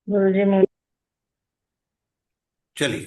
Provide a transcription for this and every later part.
गुरुजी मैं। चलिए।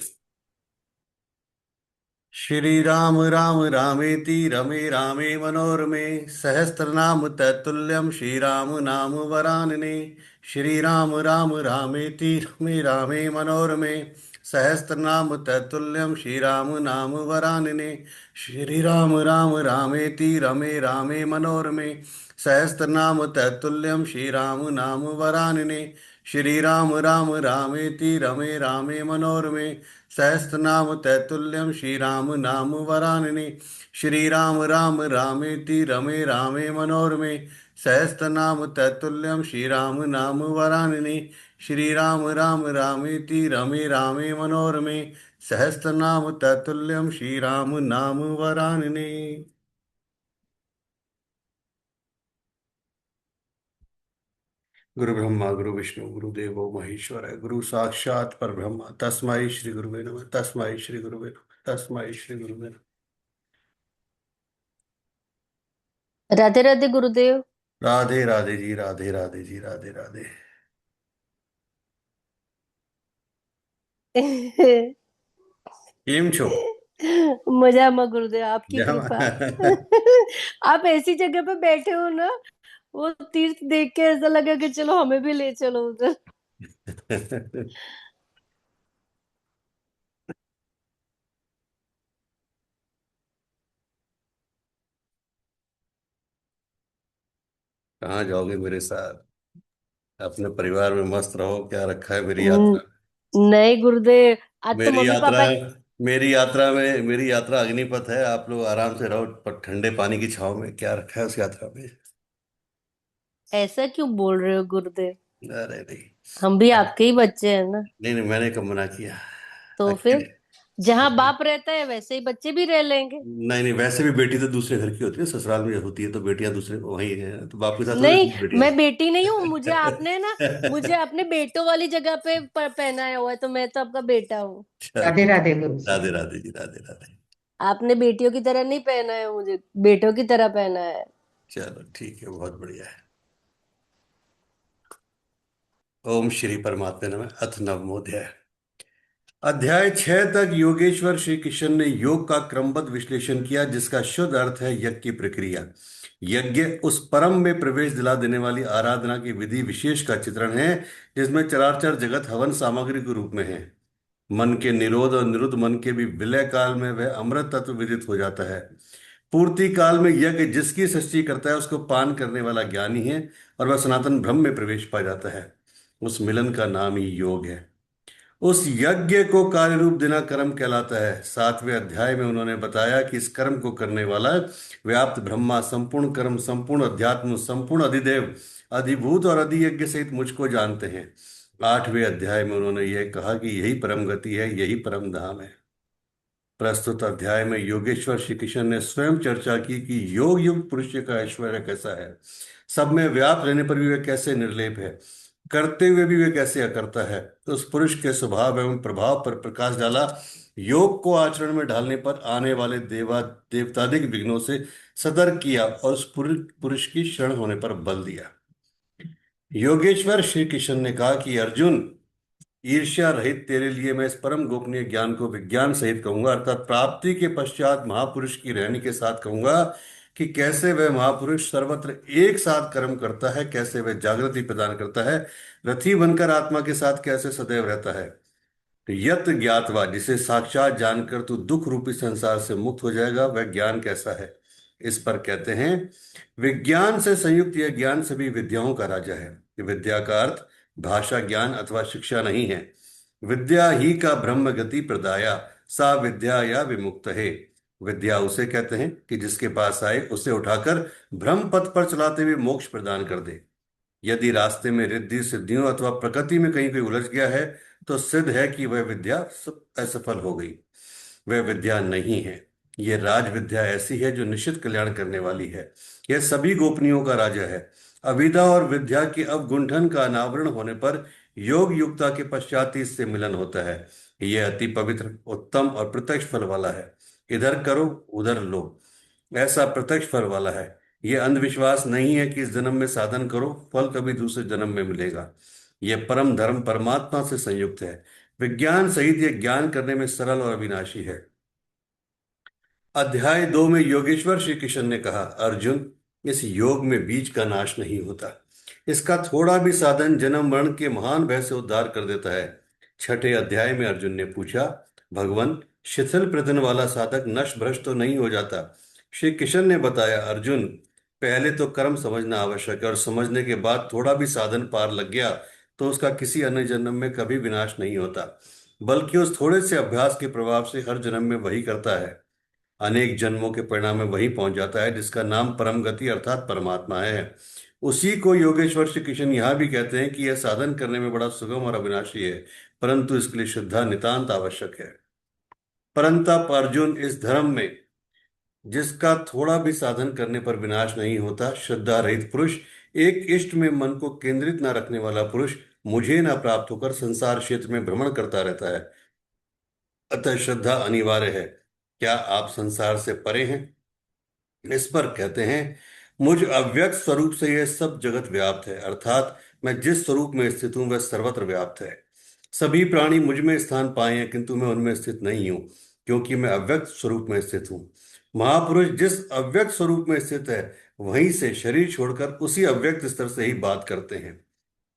श्री राम राम रामेति रमे रामे मनोरमे सहस्त्रनाम तत्तुल्यम श्री राम नाम वरानने। श्री राम राम रामेति रमे रामे मनोरमे सहस्त्रनाम तत्तुल्यम श्री राम नाम वरानने। श्री राम राम रामेति रमे रामे मनोरमे सहस्त्रनाम तत्तुल्यम श्री राम नाम वरानने। श्री राम राम रामेति रमे रामे मनोरमे सहस्त्रनाम तैतुल्यम श्री राम नाम वरानने। श्री राम राम रामेति रमे रामे मनोरमे सहस्त्रनाम तैतुल्यम श्री राम नाम वरानने। श्री राम राम रामेति रमे रामे मनोरमे सहस्त्रनाम तैतुल्यम श्री राम नाम वरानने। गुरु ब्रह्मा गुरु विष्णु गुरुदेवो महेश्वर गुरु साक्षात परब्रह्म तस्मै श्री गुरुवे नमः तस्मै श्री गुरुवे नमः तस्मै श्री गुरुवे नमः। राधे राधे गुरुदेव। राधे राधे जी राधे राधे जी राधे राधे। केम छो? मजामा गुरुदेव, आपकी कृपा। जहाँ आप ऐसी जगह पे बैठे हो ना, वो तीर्थ देख के ऐसा लगा कि चलो हमें भी ले चलो उधर। कहाँ जाओगे मेरे साथ? अपने परिवार में मस्त रहो, क्या रखा है मेरी न- यात्रा। नहीं गुरुदेव, आज तो मेरी मम्मी यात्रा पापा। मेरी यात्रा अग्निपथ है। आप लोग आराम से रहो पर ठंडे पानी की छाव में, क्या रखा है उस यात्रा में। ऐसा क्यों बोल रहे हो गुरुदेव? अरे नहीं। हम भी आपके ही बच्चे हैं ना। नहीं नहीं, मैंने कब मना किया। तो फिर अकेले। जहां बाप रहता है वैसे ही बच्चे भी रह लेंगे। नहीं नहीं, वैसे भी बेटी तो दूसरे घर की होती है, ससुराल में होती है तो बेटियां दूसरे वहीं है, तो बाप के साथ थोड़ी नहीं, रहती बेटियां। मैं बेटी नहीं हूँ। मुझे आपने बेटों वाली जगह पे पहनाया हुआ है, तो मैं तो आपका बेटा हूँ। राधे राधे गुरु जी। राधे राधे जी राधे राधे। आपने बेटियों की तरह नहीं पहना है मुझे, बेटों की तरह पहना है। चलो ठीक है, बहुत बढ़िया है। ओम श्री परमात्मा नमः। अथ नवमोध्याय। अध्याय 6 तक योगेश्वर श्री कृष्ण ने योग का क्रमबद्ध विश्लेषण किया, जिसका शुद्ध अर्थ है यज्ञ की प्रक्रिया। यज्ञ उस परम में प्रवेश दिला देने वाली आराधना की विधि विशेष का चित्रण है, जिसमें चराचर जगत हवन सामग्री के रूप में है। मन के निरोध और निरुद्ध मन के भी विलय काल में वह अमृत तत्व विदित हो जाता है। पूर्ति काल में यज्ञ जिसकी सृष्टि करता है उसको पान करने वाला ज्ञानी है, और वह सनातन ब्रह्म में प्रवेश पा जाता है। उस मिलन का नाम ही योग है। उस यज्ञ को कार्य रूप देना कर्म कहलाता है। 7वें अध्याय में उन्होंने बताया कि इस कर्म को करने वाला व्याप्त ब्रह्मा संपूर्ण कर्म, संपूर्ण अध्यात्म, संपूर्ण अधिदेव, अधिभूत और अधियज्ञ सहित मुझको जानते हैं। 8वें अध्याय में उन्होंने यह कहा कि यही परम गति है, यही परम धाम है। प्रस्तुत अध्याय में योगेश्वर श्री कृष्ण ने स्वयं चर्चा की कि योग युक्त पुरुष का ऐश्वर्य कैसा है, सब में व्याप्त रहने पर भी वह कैसे निर्लेप है, करते हुए भी वह कैसे अकर्ता है। तो उस पुरुष के स्वभाव एवं प्रभाव पर प्रकाश डाला। योग को आचरण में ढालने पर आने वाले देवतादिक विघ्नों से सतर्क किया, और उस पुरुष की शरण होने पर बल दिया। योगेश्वर श्री कृष्ण ने कहा कि अर्जुन, ईर्ष्या रहित तेरे लिए मैं इस परम गोपनीय ज्ञान को विज्ञान सहित कहूंगा, अर्थात प्राप्ति के पश्चात महापुरुष की रहनी के साथ कहूंगा कि कैसे वह महापुरुष सर्वत्र एक साथ कर्म करता है, कैसे वह जागृति प्रदान करता है, रथी बनकर आत्मा के साथ कैसे सदैव रहता है। तो यत ज्ञातवा, जिसे साक्षात जानकर तू दुख रूपी संसार से मुक्त हो जाएगा, वह ज्ञान कैसा है। इस पर कहते हैं, विज्ञान से संयुक्त यह ज्ञान सभी विद्याओं का राजा है। विद्या का अर्थ भाषा ज्ञान अथवा शिक्षा नहीं है। विद्या ही का ब्रह्म गति प्रदाया, सा विद्या या विमुक्त है। विद्या उसे कहते हैं कि जिसके पास आए उसे उठाकर ब्रह्म पथ पर चलाते हुए मोक्ष प्रदान कर दे। यदि रास्ते में रिद्धि सिद्धियों अथवा प्रकृति में कहीं कोई उलझ गया है, तो सिद्ध है कि वह विद्या असफल हो गई। वह विद्या नहीं है। यह राज विद्या ऐसी है जो निश्चित कल्याण करने वाली है। यह सभी गोपनियों का राजा है। अविद्या और विद्या के अवगुंठन का अनावरण होने पर योग युक्ता के पश्चात ही इससे मिलन होता है। यह अति पवित्र, उत्तम और प्रत्यक्ष फल वाला है। इधर करो उधर लो, ऐसा प्रत्यक्ष फल वाला है। यह अंधविश्वास नहीं है कि इस जन्म में साधन करो, फल कभी दूसरे जन्म में मिलेगा। यह परम धर्म परमात्मा से संयुक्त है। विज्ञान सहित यह ज्ञान करने में सरल और अविनाशी है। अध्याय 2 में योगेश्वर श्री कृष्ण ने कहा, अर्जुन, इस योग में बीज का नाश नहीं होता। इसका थोड़ा भी साधन जन्म मरण के महान भय से उद्धार कर देता है। छठे अध्याय में अर्जुन ने पूछा, भगवान, शिथिल प्रतन वाला साधक नष्ट भ्रष्ट तो नहीं हो जाता? श्री कृष्ण ने बताया, अर्जुन, पहले तो कर्म समझना आवश्यक है, और समझने के बाद थोड़ा भी साधन पार लग गया तो उसका किसी अन्य जन्म में कभी विनाश नहीं होता, बल्कि उस थोड़े से अभ्यास के प्रभाव से हर जन्म में वही करता है। अनेक जन्मों के परिणाम में वही पहुंच जाता है जिसका नाम परम गति अर्थात परमात्मा है। उसी को योगेश्वर श्री कृष्ण यहाँ भी कहते हैं कि यह साधन करने में बड़ा सुगम और अविनाशी है, परंतु इसके लिए श्रद्धा नितांत आवश्यक है। परंतप अर्जुन, इस धर्म में जिसका थोड़ा भी साधन करने पर विनाश नहीं होता, श्रद्धा रहित पुरुष, एक इष्ट में मन को केंद्रित न रखने वाला पुरुष मुझे न प्राप्त होकर संसार क्षेत्र में भ्रमण करता रहता है। अतः श्रद्धा अनिवार्य है। क्या आप संसार से परे हैं? इस पर कहते हैं, मुझ अव्यक्त स्वरूप से यह सब जगत व्याप्त है, अर्थात मैं जिस स्वरूप में स्थित हूं वह सर्वत्र व्याप्त है। सभी प्राणी मुझ में स्थान पाए हैं, किंतु मैं उनमें स्थित नहीं हूं, क्योंकि मैं अव्यक्त स्वरूप में स्थित हूं। महापुरुष जिस अव्यक्त स्वरूप में स्थित है, वहीं से शरीर छोड़कर उसी अव्यक्त स्तर से ही बात करते हैं।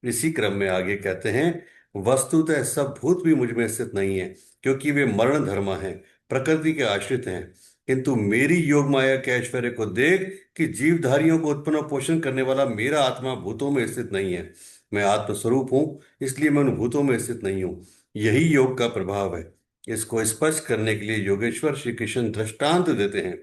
इसी क्रम में आगे कहते हैं, वस्तुतः सब भूत भी मुझ में स्थित नहीं है, क्योंकि वे मरण धर्मा हैं, प्रकृति के आश्रित हैं। किंतु मेरी योग माया के ऐश्वर्य को देख कि जीवधारियों को उत्पन्न और पोषण करने वाला मेरा आत्मा भूतों में स्थित नहीं है। मैं आत्मस्वरूप हूं, इसलिए मैं उन भूतों में स्थित नहीं हूं। यही योग का प्रभाव है। इसको स्पष्ट करने के लिए योगेश्वर श्री कृष्ण दृष्टांत देते हैं।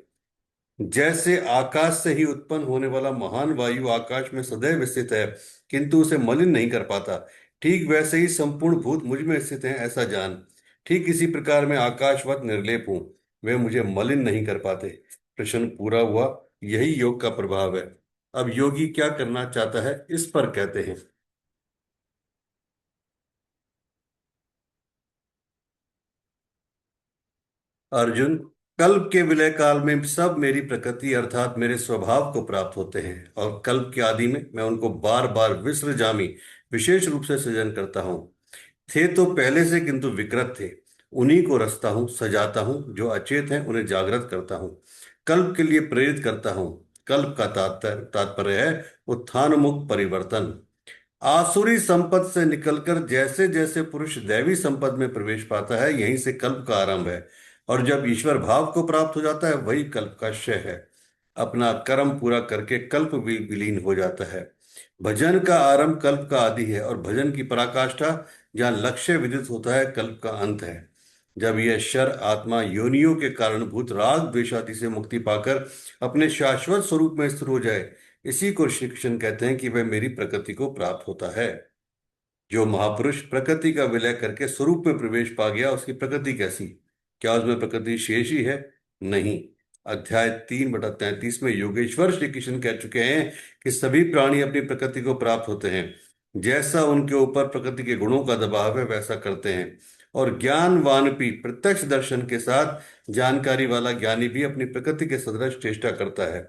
जैसे आकाश से ही उत्पन्न होने वाला महान वायु आकाश में सदैव स्थित है, किंतु उसे मलिन नहीं कर पाता, ठीक वैसे ही संपूर्ण भूत मुझ में स्थित हैं, ऐसा जान। ठीक इसी प्रकार मैं आकाशवत निर्लेप हूं, वे मुझे मलिन नहीं कर पाते। प्रश्न पूरा हुआ। यही योग का प्रभाव है। अब योगी क्या करना चाहता है, इस पर कहते हैं, अर्जुन, कल्प के विलय काल में सब मेरी प्रकृति अर्थात मेरे स्वभाव को प्राप्त होते हैं, और कल्प के आदि में मैं उनको बार बार विसृजामि विशेष रूप से सृजन करता हूँ। थे तो पहले से, किंतु विकृत थे। उन्हीं को रचता हूँ, सजाता हूँ। जो अचेत हैं उन्हें जागृत करता हूँ, कल्प के लिए प्रेरित करता हूँ। कल्प का तात्पर्य है उत्थान मुख परिवर्तन। आसुरी संपद से निकलकर जैसे जैसे पुरुष दैवी संपद में प्रवेश पाता है, यहीं से कल्प का आरंभ है। और जब ईश्वर भाव को प्राप्त हो जाता है, वही कल्प का क्षय है। अपना कर्म पूरा करके कल्प भी विलीन हो जाता है। भजन का आरंभ कल्प का आदि है, और भजन की पराकाष्ठा जहाँ लक्ष्य विदित होता है, कल्प का अंत है। जब यह शर आत्मा योनियों के कारणभूत राग द्वेषादि से मुक्ति पाकर अपने शाश्वत स्वरूप में स्थिर हो जाए, इसी को श्री कृष्ण कहते हैं कि वह मेरी प्रकृति को प्राप्त होता है। जो महापुरुष प्रकृति का विलय करके स्वरूप में प्रवेश पा गया, उसकी प्रकृति कैसी? क्या उसमें प्रकृति शेष ही है? नहीं। अध्याय 3/33 में योगेश्वर श्री कृष्ण कह चुके हैं कि सभी प्राणी अपनी प्रकृति को प्राप्त होते हैं। जैसा उनके ऊपर प्रकृति के गुणों का दबाव है, वैसा करते हैं। और ज्ञानवान भी प्रत्यक्ष दर्शन के साथ जानकारी वाला ज्ञानी भी अपनी प्रकृति के सदृश चेष्टा करता है।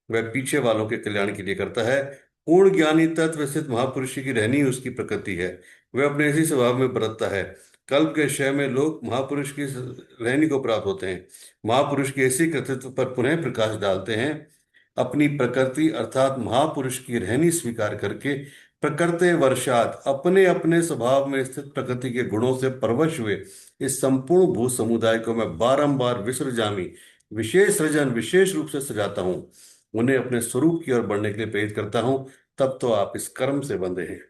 वह पीछे वालों के कल्याण के लिए करता है। पूर्ण ज्ञानी तत्व स्थित महापुरुष की रहनी ही उसकी प्रकृति है। वह अपने इसी स्वभाव में बरतता है। कल्प के क्षय में लोग महापुरुष की रहनी को प्राप्त होते हैं। महापुरुष के इसी कृतित्व पर पुनः प्रकाश डालते हैं। अपनी प्रकृति अर्थात महापुरुष की रहनी स्वीकार करके प्रकृते वर्षात अपने अपने स्वभाव में स्थित प्रकृति के गुणों से परवश हुए इस संपूर्ण भू समुदाय को मैं बारंबार विसृजामि विशेष सृजन विशेष रूप से सजाता हूँ, उन्हें अपने स्वरूप की ओर बढ़ने के लिए प्रेरित करता हूं। तब तो आप इस कर्म से बंधे हैं।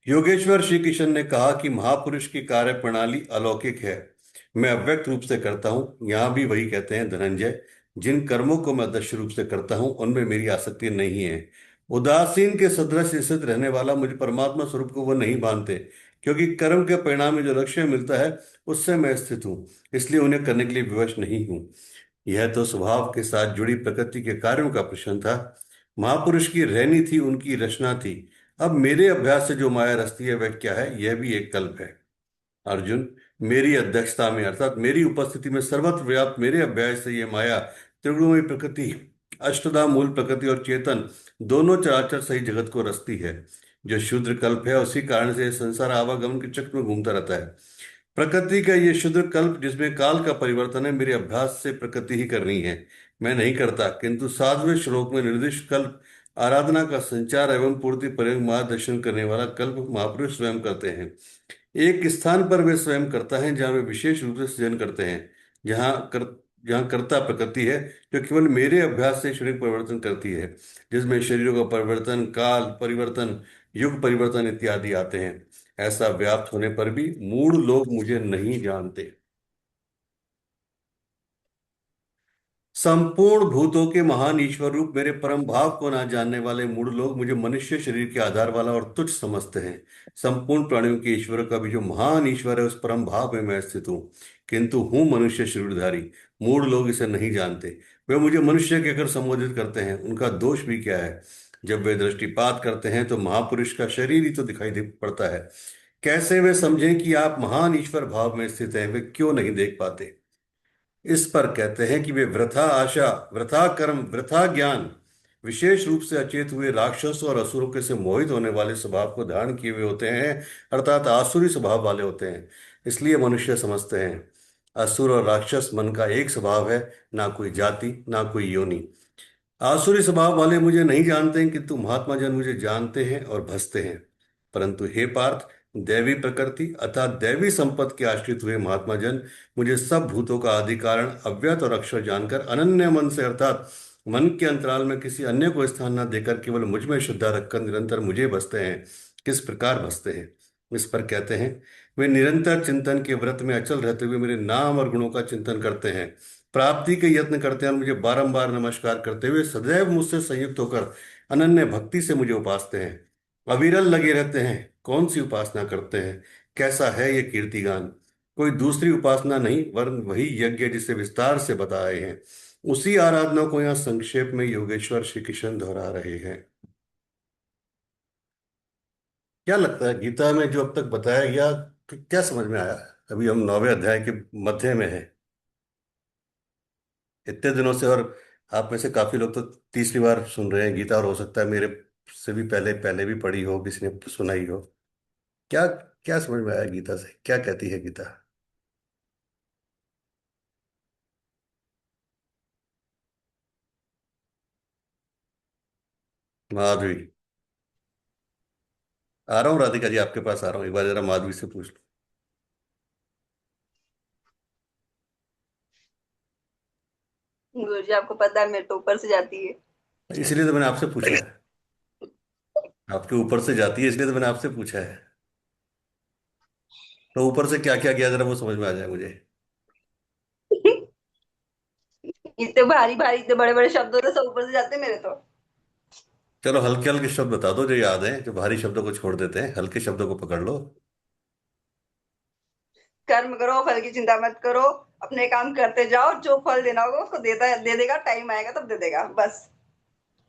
योगेश्वर श्री कृष्ण ने कहा कि महापुरुष की कार्य प्रणाली अलौकिक है, मैं अव्यक्त रूप से करता हूं। यहां भी वही कहते हैं, धनंजय, जिन कर्मों को मैं अदृश्य रूप से करता हूं उनमें मेरी आसक्ति नहीं है। उदासीन के सदृश स्थित रहने वाला मुझे परमात्मा स्वरूप को वो नहीं मानते, क्योंकि कर्म के परिणाम में जो लक्ष्य मिलता है उससे मैं स्थित हूँ, इसलिए उन्हें करने के लिए विवश नहीं हूँ। यह तो स्वभाव के साथ जुड़ी प्रकृति के कार्यों का प्रश्न था। महापुरुष की रहनी थी, उनकी रचना थी। अब मेरे अभ्यास से जो माया रचती है वह क्या है? यह भी एक कल्प है। अर्जुन, मेरी अध्यक्षता में अर्थात मेरी उपस्थिति में सर्वत्र व्याप्त मेरे अभ्यास से यह माया त्रिगुणमयी प्रकृति, अष्टधा मूल प्रकृति और चेतन दोनों चराचर सही जगत को रचती है। जो शूद्र कल्प है, उसी कारण से संसार आवागमन के चक्र में घूमता रहता है। प्रकृति का ये शूद्र कल्प जिसमें काल का परिवर्तन है, मेरे अभ्यास से प्रकृति ही करनी है, मैं नहीं करता। किंतु 7वें श्लोक में निर्दिष्ट कल्प आराधना का संचार एवं पूर्ति पर मार्गदर्शन करने वाला कल्प महापुरुष स्वयं करते हैं। एक स्थान पर वे स्वयं करता है जहाँ वे विशेष रूप से सृजन करते हैं, जहाँ कर जहाँ कर्ता प्रकृति है, जो केवल मेरे अभ्यास से शरीर परिवर्तन करती है, जिसमें शरीरों का परिवर्तन, काल परिवर्तन, युग परिवर्तन इत्यादि आते हैं। ऐसा व्याप्त होने पर भी मूढ़ लोग मुझे नहीं जानते। संपूर्ण भूतों के महान ईश्वर रूप मेरे परम भाव को ना जानने वाले मूढ़ लोग मुझे मनुष्य शरीर के आधार वाला और तुच्छ समझते हैं। संपूर्ण प्राणियों के ईश्वर का भी जो महान ईश्वर है, उस परम भाव में मैं स्थित हूँ, किंतु हूँ मनुष्य शरीरधारी। मूढ़ लोग इसे नहीं जानते। वे मुझे मनुष्य कहकर संबोधित करते हैं। उनका दोष भी क्या है? जब वे दृष्टिपात करते हैं तो महापुरुष का शरीर ही तो दिखाई दे पड़ता है। कैसे वे समझें कि आप महान ईश्वर भाव में स्थित हैं? वे क्यों नहीं देख पाते? इस पर कहते हैं कि वे वृथा आशा, वृथा कर्म, वृथा ज्ञान, विशेष रूप से अचेत हुए राक्षसों और असुरों के से मोहित होने वाले स्वभाव को धारण किए हुए होते हैं, अर्थात आसुरी स्वभाव वाले होते हैं। इसलिए मनुष्य समझते हैं असुर और राक्षस मन का एक स्वभाव है, ना कोई जाति, ना कोई योनि। आसुरी स्वभाव वाले मुझे नहीं जानते हैं, किंतु महात्मा जन मुझे जानते हैं और भजते हैं। परंतु हे पार्थ, दैवी प्रकृति अर्थात दैवी संपत्ति के आश्रित हुए महात्मा जन मुझे सब भूतों का आदि कारण अव्यक्त और अक्षर जानकर अनन्य मन से, अर्थात मन के अंतराल में किसी अन्य को स्थान न देकर केवल मुझ में श्रद्धा रखकर निरंतर मुझे भजते हैं। किस प्रकार भजते हैं? इस पर कहते हैं वे निरंतर चिंतन के व्रत में अचल रहते हुए मेरे नाम और गुणों का चिंतन करते हैं, प्राप्ति के यत्न करते हैं और मुझे बारंबार नमस्कार करते हुए सदैव मुझसे संयुक्त होकर अनन्य भक्ति से मुझे उपासते हैं। अविरल लगे रहते हैं। कौन सी उपासना करते हैं? कैसा है ये कीर्तिगान? कोई दूसरी उपासना नहीं, वरन वही यज्ञ जिसे विस्तार से बताए हैं, उसी आराधना को यहाँ संक्षेप में योगेश्वर श्री कृष्ण दोहरा रहे हैं। क्या लगता है गीता में जो अब तक बताया गया, क्या समझ में आया? अभी हम 9वें अध्याय के मध्य में है, इतने दिनों से। और आप में से काफी लोग तो तीसरी बार सुन रहे हैं गीता, और हो सकता है मेरे से भी पहले पहले भी पढ़ी हो, किसी ने सुनाई हो। क्या क्या समझ में आया गीता से? क्या कहती है गीता? माधवी। आ रहा हूँ राधिका जी, आपके पास आ रहा हूँ, एक बार जरा माधवी से पूछ गुरु जी आपको पता है मेरे तो ऊपर से जाती है। लो। इसलिए तो मैंने आपसे पूछा है। आपके ऊपर से जाती है, इसलिए तो मैंने आपसे पूछा है। तो ऊपर से क्या क्या गया, जरा वो समझ में आ जाए मुझे। इतने भारी भारी इतने बड़े बड़े शब्दों से सब ऊपर से जाते हैं मेरे तो। चलो हल्के हल्के शब्द बता दो जो याद हैं, जो भारी शब्दों को छोड़ देते हैं, हल्के शब्दों को पकड़ लो। कर्म करो, फल की चिंता मत करो, अपने काम करते जाओ, जो फल देना होगा उसको देता दे देगा, टाइम आएगा तब दे देगा, बस।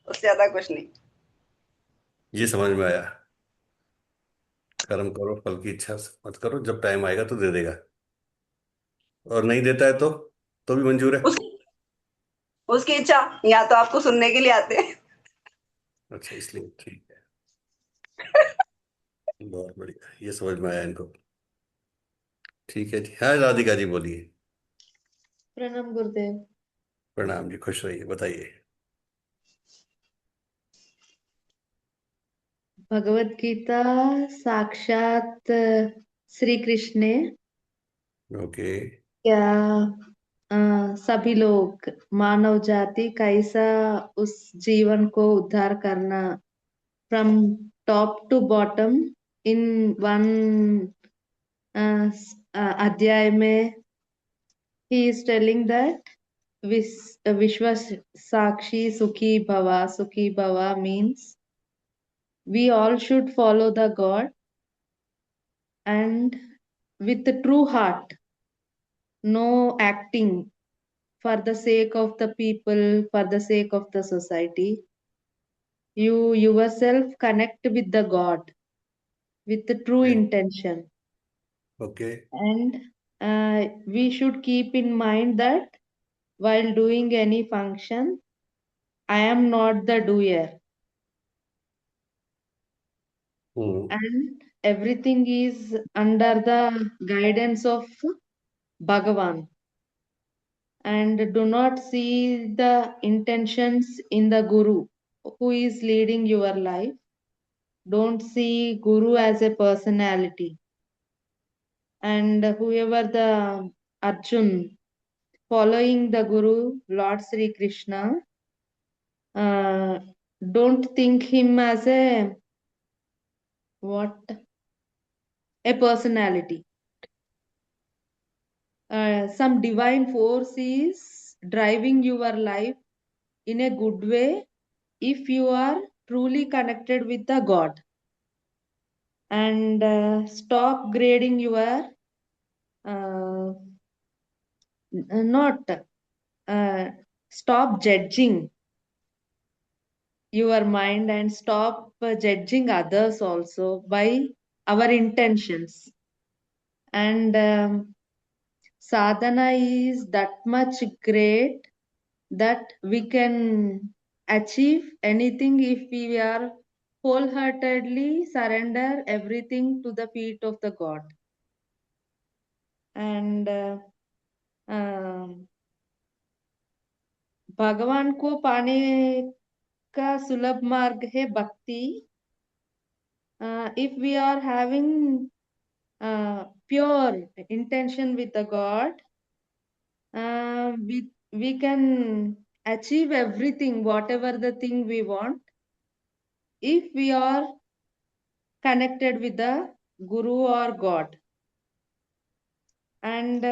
उससे ज्यादा कुछ नहीं। ये समझ में आया। कर्म करो, फल की इच्छा मत करो, जब टाइम आएगा तो दे देगा। और नहीं देता है तो भी मंजूर है। उस, उसकी इच्छा। या तो आपको सुनने के लिए आते हैं। अच्छा, इसलिए ठीक है। बहुत बढ़िया, ये समझ में आया इनको। ठीक है जी, हाँ राधिका जी बोलिए। प्रणाम गुरुदेव। प्रणाम जी, खुश रहिए, बताइए। भगवत गीता साक्षात श्री कृष्ण ने ओके। क्या सभी लोग मानव जाति कैसा उस जीवन को उद्धार करना from top to bottom in one अध्याय में he is telling that Vishwa Sakshi Sukhi Bhava means we all should follow the God and with the true heart, no acting for the sake of the people, for the sake of the society. You yourself connect with the God with the true intention. Okay. And we should keep in mind that while doing any function, I am not the doer. and everything is under the guidance of Bhagavan. And do not see the intentions in the Guru who is leading your life. Don't see Guru as a personality. And whoever the Arjun following the Guru, Lord Sri Krishna, don't think him as a personality. Some divine force is driving your life in a good way if you are truly connected with the God. And stop grading your not stop judging your mind and stop judging others also by our intentions. And sadhana is that much great that we can achieve anything if we are wholeheartedly surrender everything to the feet of the God. And भगवान को पाने का सुलभ मार्ग है भक्ति. If we are having pure intention with the God, we can achieve everything, whatever the thing we want, if we are connected with the Guru or God. And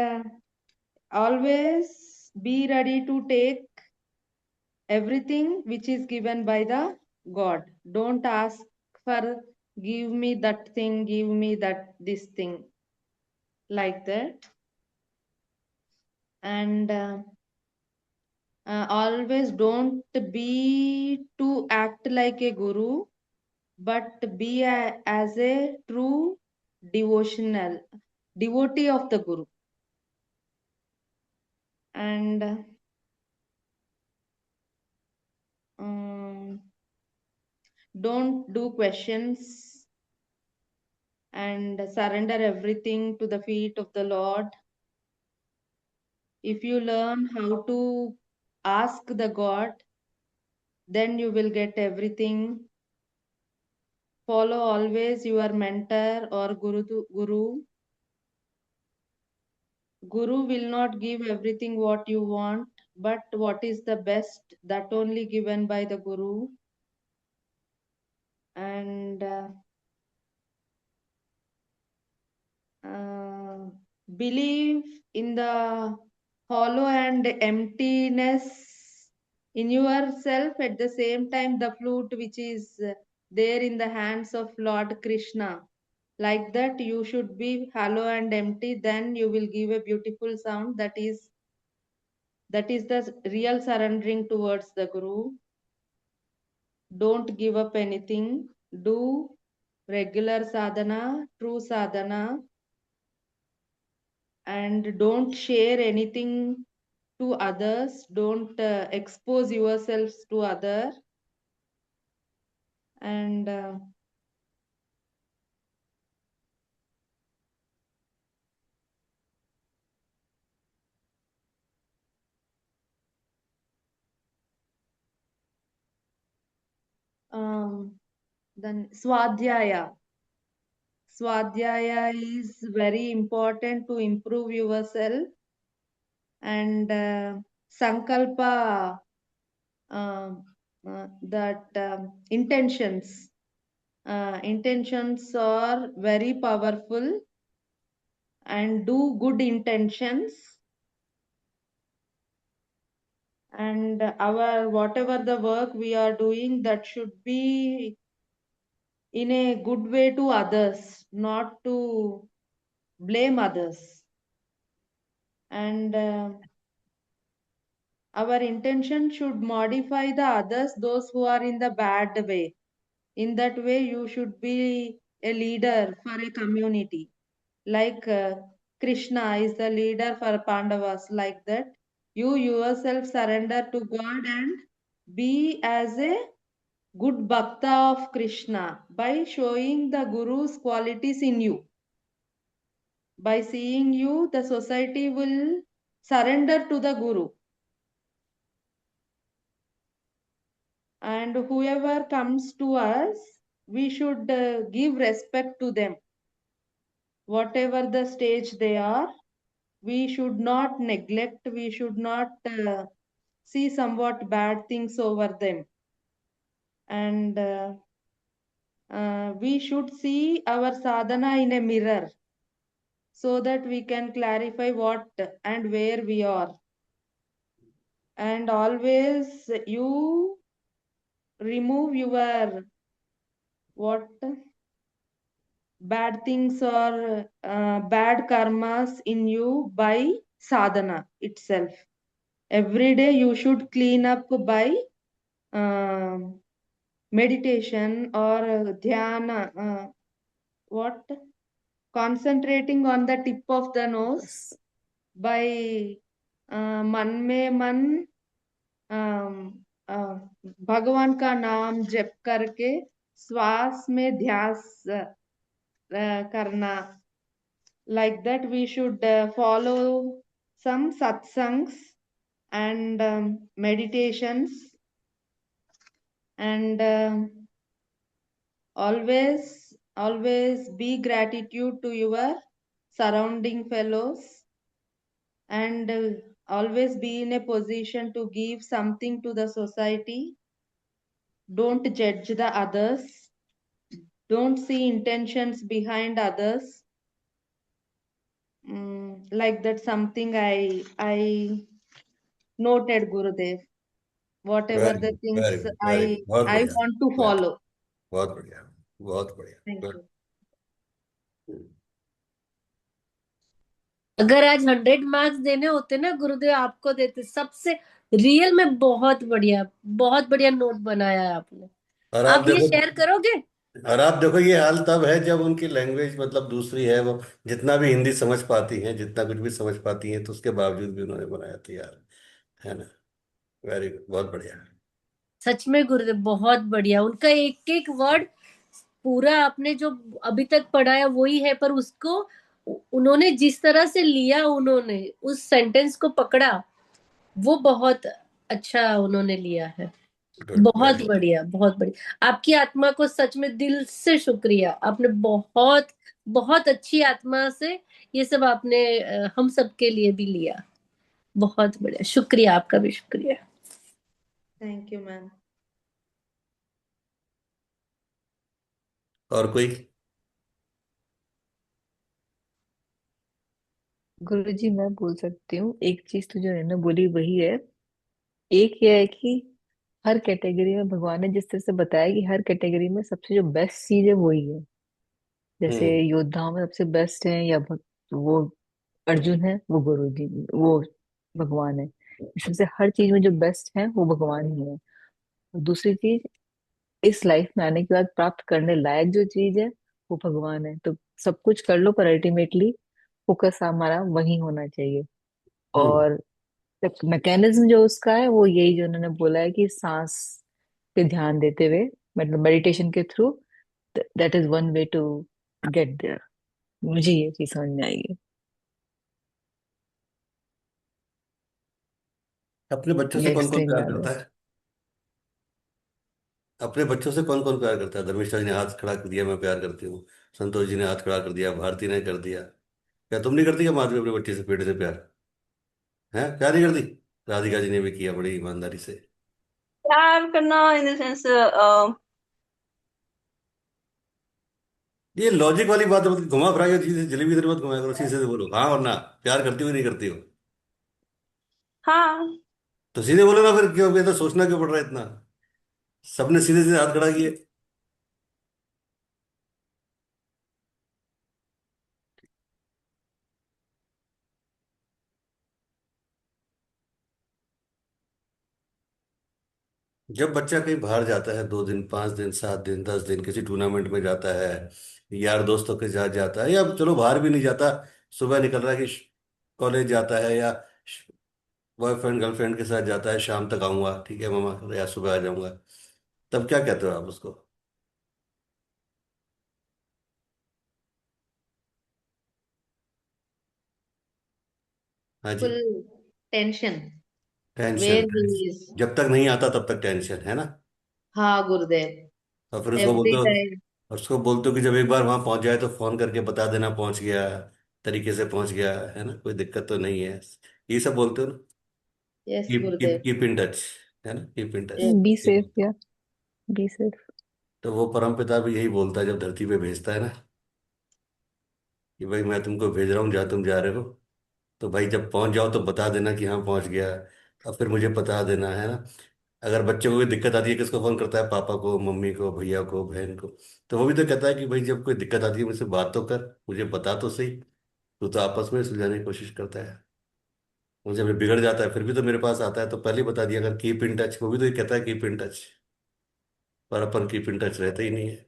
always be ready to take everything which is given by the God. Don't ask for give me that thing, give me that this thing, like that. And always don't be to act like a guru, but be as a true devotee of the Guru. And don't do questions and surrender everything to the feet of the Lord. If you learn how to ask the God, then you will get everything. Follow always your mentor or Guru. Guru will not give everything what you want, but what is the best, that only given by the Guru. And believe in the hollow and emptiness in yourself, at the same time the flute which is there in the hands of Lord Krishna. Like that you should be hollow and empty, then you will give a beautiful sound. That is the real surrendering towards the Guru. Don't give up anything. Do regular sadhana, true sadhana, and don't share anything to others. Don't expose yourselves to others. And then Swadhyaya is very important to improve yourself. And Sankalpa, intentions are very powerful, and do good intentions. And our whatever the work we are doing, that should be in a good way to others, not to blame others. And our intention should modify the others, those who are in the bad way. In that way you should be a leader for a community, like Krishna is the leader for Pandavas. Like that you yourself surrender to God and be as a good bhakta of Krishna by showing the Guru's qualities in you. By seeing you, the society will surrender to the Guru. And whoever comes to us, we should give respect to them. Whatever the stage they are, we should not neglect, we should not see somewhat bad things over them. And we should see our sadhana in a mirror so that we can clarify what and where we are. And always you remove your what bad things or bad karmas in you by sadhana itself. Every day you should clean up by um meditation or dhyana, what concentrating on the tip of the nose by मन में मन भगवान का नाम जप करके श्वास में ध्यास करना. Like that we should follow some satsangs and meditations, and always be gratitude to your surrounding fellows, and always be in a position to give something to the society. Don't judge the others, don't see intentions behind others. Like that something I noted, Gurudev. Whatever very the good, things very good, very good, बहुत I बढ़िया, want to बहुत follow. बहुत बढ़िया, बहुत बढ़िया, Thank good. you. अगर आज 100 marks देने होते ना गुरुदेव, आपको देते सबसे रियल में। बहुत बढ़िया नोट बनाया है आपने। और आप ये शेयर करोगे? और आप देखो ये हाल तब है जब उनकी लैंग्वेज मतलब दूसरी है, वो जितना भी हिंदी समझ पाती हैं, जितना कुछ भी समझ पाती हैं, तो उसके बावजूद भी उन्होंने बनाया था यार, है ना। वेरी गुड, बहुत बढ़िया। सच में गुरुदेव बहुत बढ़िया, उनका एक एक वर्ड पूरा आपने जो अभी तक पढ़ा है वही है, पर उसको उन्होंने जिस तरह से लिया, उन्होंने उस सेंटेंस को पकड़ा, वो बहुत अच्छा उन्होंने लिया है। बहुत बढ़िया, बहुत बढ़िया। आपकी आत्मा को सच में दिल से शुक्रिया, आपने बहुत बहुत अच्छी आत्मा से ये सब आपने हम सब के लिए भी लिया। बहुत बढ़िया, शुक्रिया, आपका भी शुक्रिया। Thank you ma'am. और कोई? गुरुजी मैं बोल सकती हूँ। एक चीज तो जो है ना बोली वही है। एक ये है कि हर कैटेगरी में भगवान ने जिस तरह से बताया कि हर कैटेगरी में सबसे जो बेस्ट चीज है वही है। जैसे योद्धाओं में सबसे बेस्ट है या वो अर्जुन है, वो गुरु जी, वो भगवान है। इसमें से हर चीज में जो बेस्ट है वो भगवान ही है। और दूसरी चीज, इस लाइफ में आने के बाद प्राप्त करने लायक जो चीज है वो भगवान है। तो सब कुछ कर लो पर अल्टीमेटली फोकस हमारा वही होना चाहिए। और मैकेनिज्म जो उसका है वो यही जो उन्होंने बोला है कि सांस पे ध्यान देते हुए, मतलब मेडिटेशन के through, that is one way to get there. मुझे ये चीज समझ में आई है। अपने बच्चों से ये कौन कौन एक्सप्लेन प्यार कर करता दो। है? अपने बच्चों से कौन कौन प्यार करता है? धर्मेश जी ने हाथ खड़ा कर दिया, मैं प्यार करती हूँ। संतोष जी ने हाथ खड़ा कर दिया, भारती ने कर दिया। क्या तुम नहीं करती क्या माधवी अपने बच्चे से, बेटे से प्यार? है, क्या नहीं करती? राधिका जी ने भी किया बड़ी ईमानदारी से। प्यार करना इन द सेंस, ये लॉजिक वाली बात मत घुमा फिरा के, चीज जलेबी इधर मत घुमाया करो, सीधे से बोलो हाँ और ना। प्यार करती हो नहीं करती हो? हाँ। तो सीधे बोलो ना, फिर क्यों तो सोचना क्यों पड़ रहा है इतना? सबने सीधे सीधे हाथ खड़ा किए। जब बच्चा कहीं बाहर जाता है, 2 दिन 5 दिन 7 दिन 10 दिन किसी टूर्नामेंट में जाता है, यार दोस्तों के साथ जाता है, या चलो बाहर भी नहीं जाता, सुबह निकल रहा है कि कॉलेज जाता है, या बॉयफ्रेंड गर्लफ्रेंड के साथ जाता है, शाम तक आऊंगा, ठीक है मामा, या सुबह आ जाऊंगा। तब क्या कहते हो आप उसको? हाँ जी। Full tension tension. Where he is. जब तक नहीं आता तब तक टेंशन है ना। हाँ गुरुदेव। और फिर उसको बोलते एवरी हो, टाइम। और उसको बोलते हो कि जब एक बार वहां पहुंच जाए तो फोन करके बता देना पहुंच गया, तरीके से पहुंच गया है ना, कोई दिक्कत तो नहीं है, ये सब बोलते हो ना। Yes keep keep Gurudev. Keep in touch, है ना, keep in touch. Yes. Be safe या बी सेफ। तो वो परम पिता भी यही बोलता है जब धरती पे भेजता है ना, कि भाई मैं तुमको भेज रहा हूँ जहाँ तुम जा रहे हो, तो भाई जब पहुंच जाओ तो बता देना कि हाँ पहुंच गया, और फिर मुझे बता देना, है ना। अगर बच्चे को कोई दिक्कत आती है किसको फोन करता है? पापा को, मम्मी को, भैया को, बहन को। तो वो भी तो कहता है कि भाई जब कोई दिक्कत आती है मुझसे बात तो कर, मुझे बता तो सही। तो आपस में सुलझाने की कोशिश करता है। मुझे जब बिगड़ जाता है फिर भी तो मेरे पास आता है, तो पहले ही बता दिया अगर कीप इन टच, वो भी तो ये कहता है कीप इन टच, पर अपन कीप इन टच रहते ही नहीं है।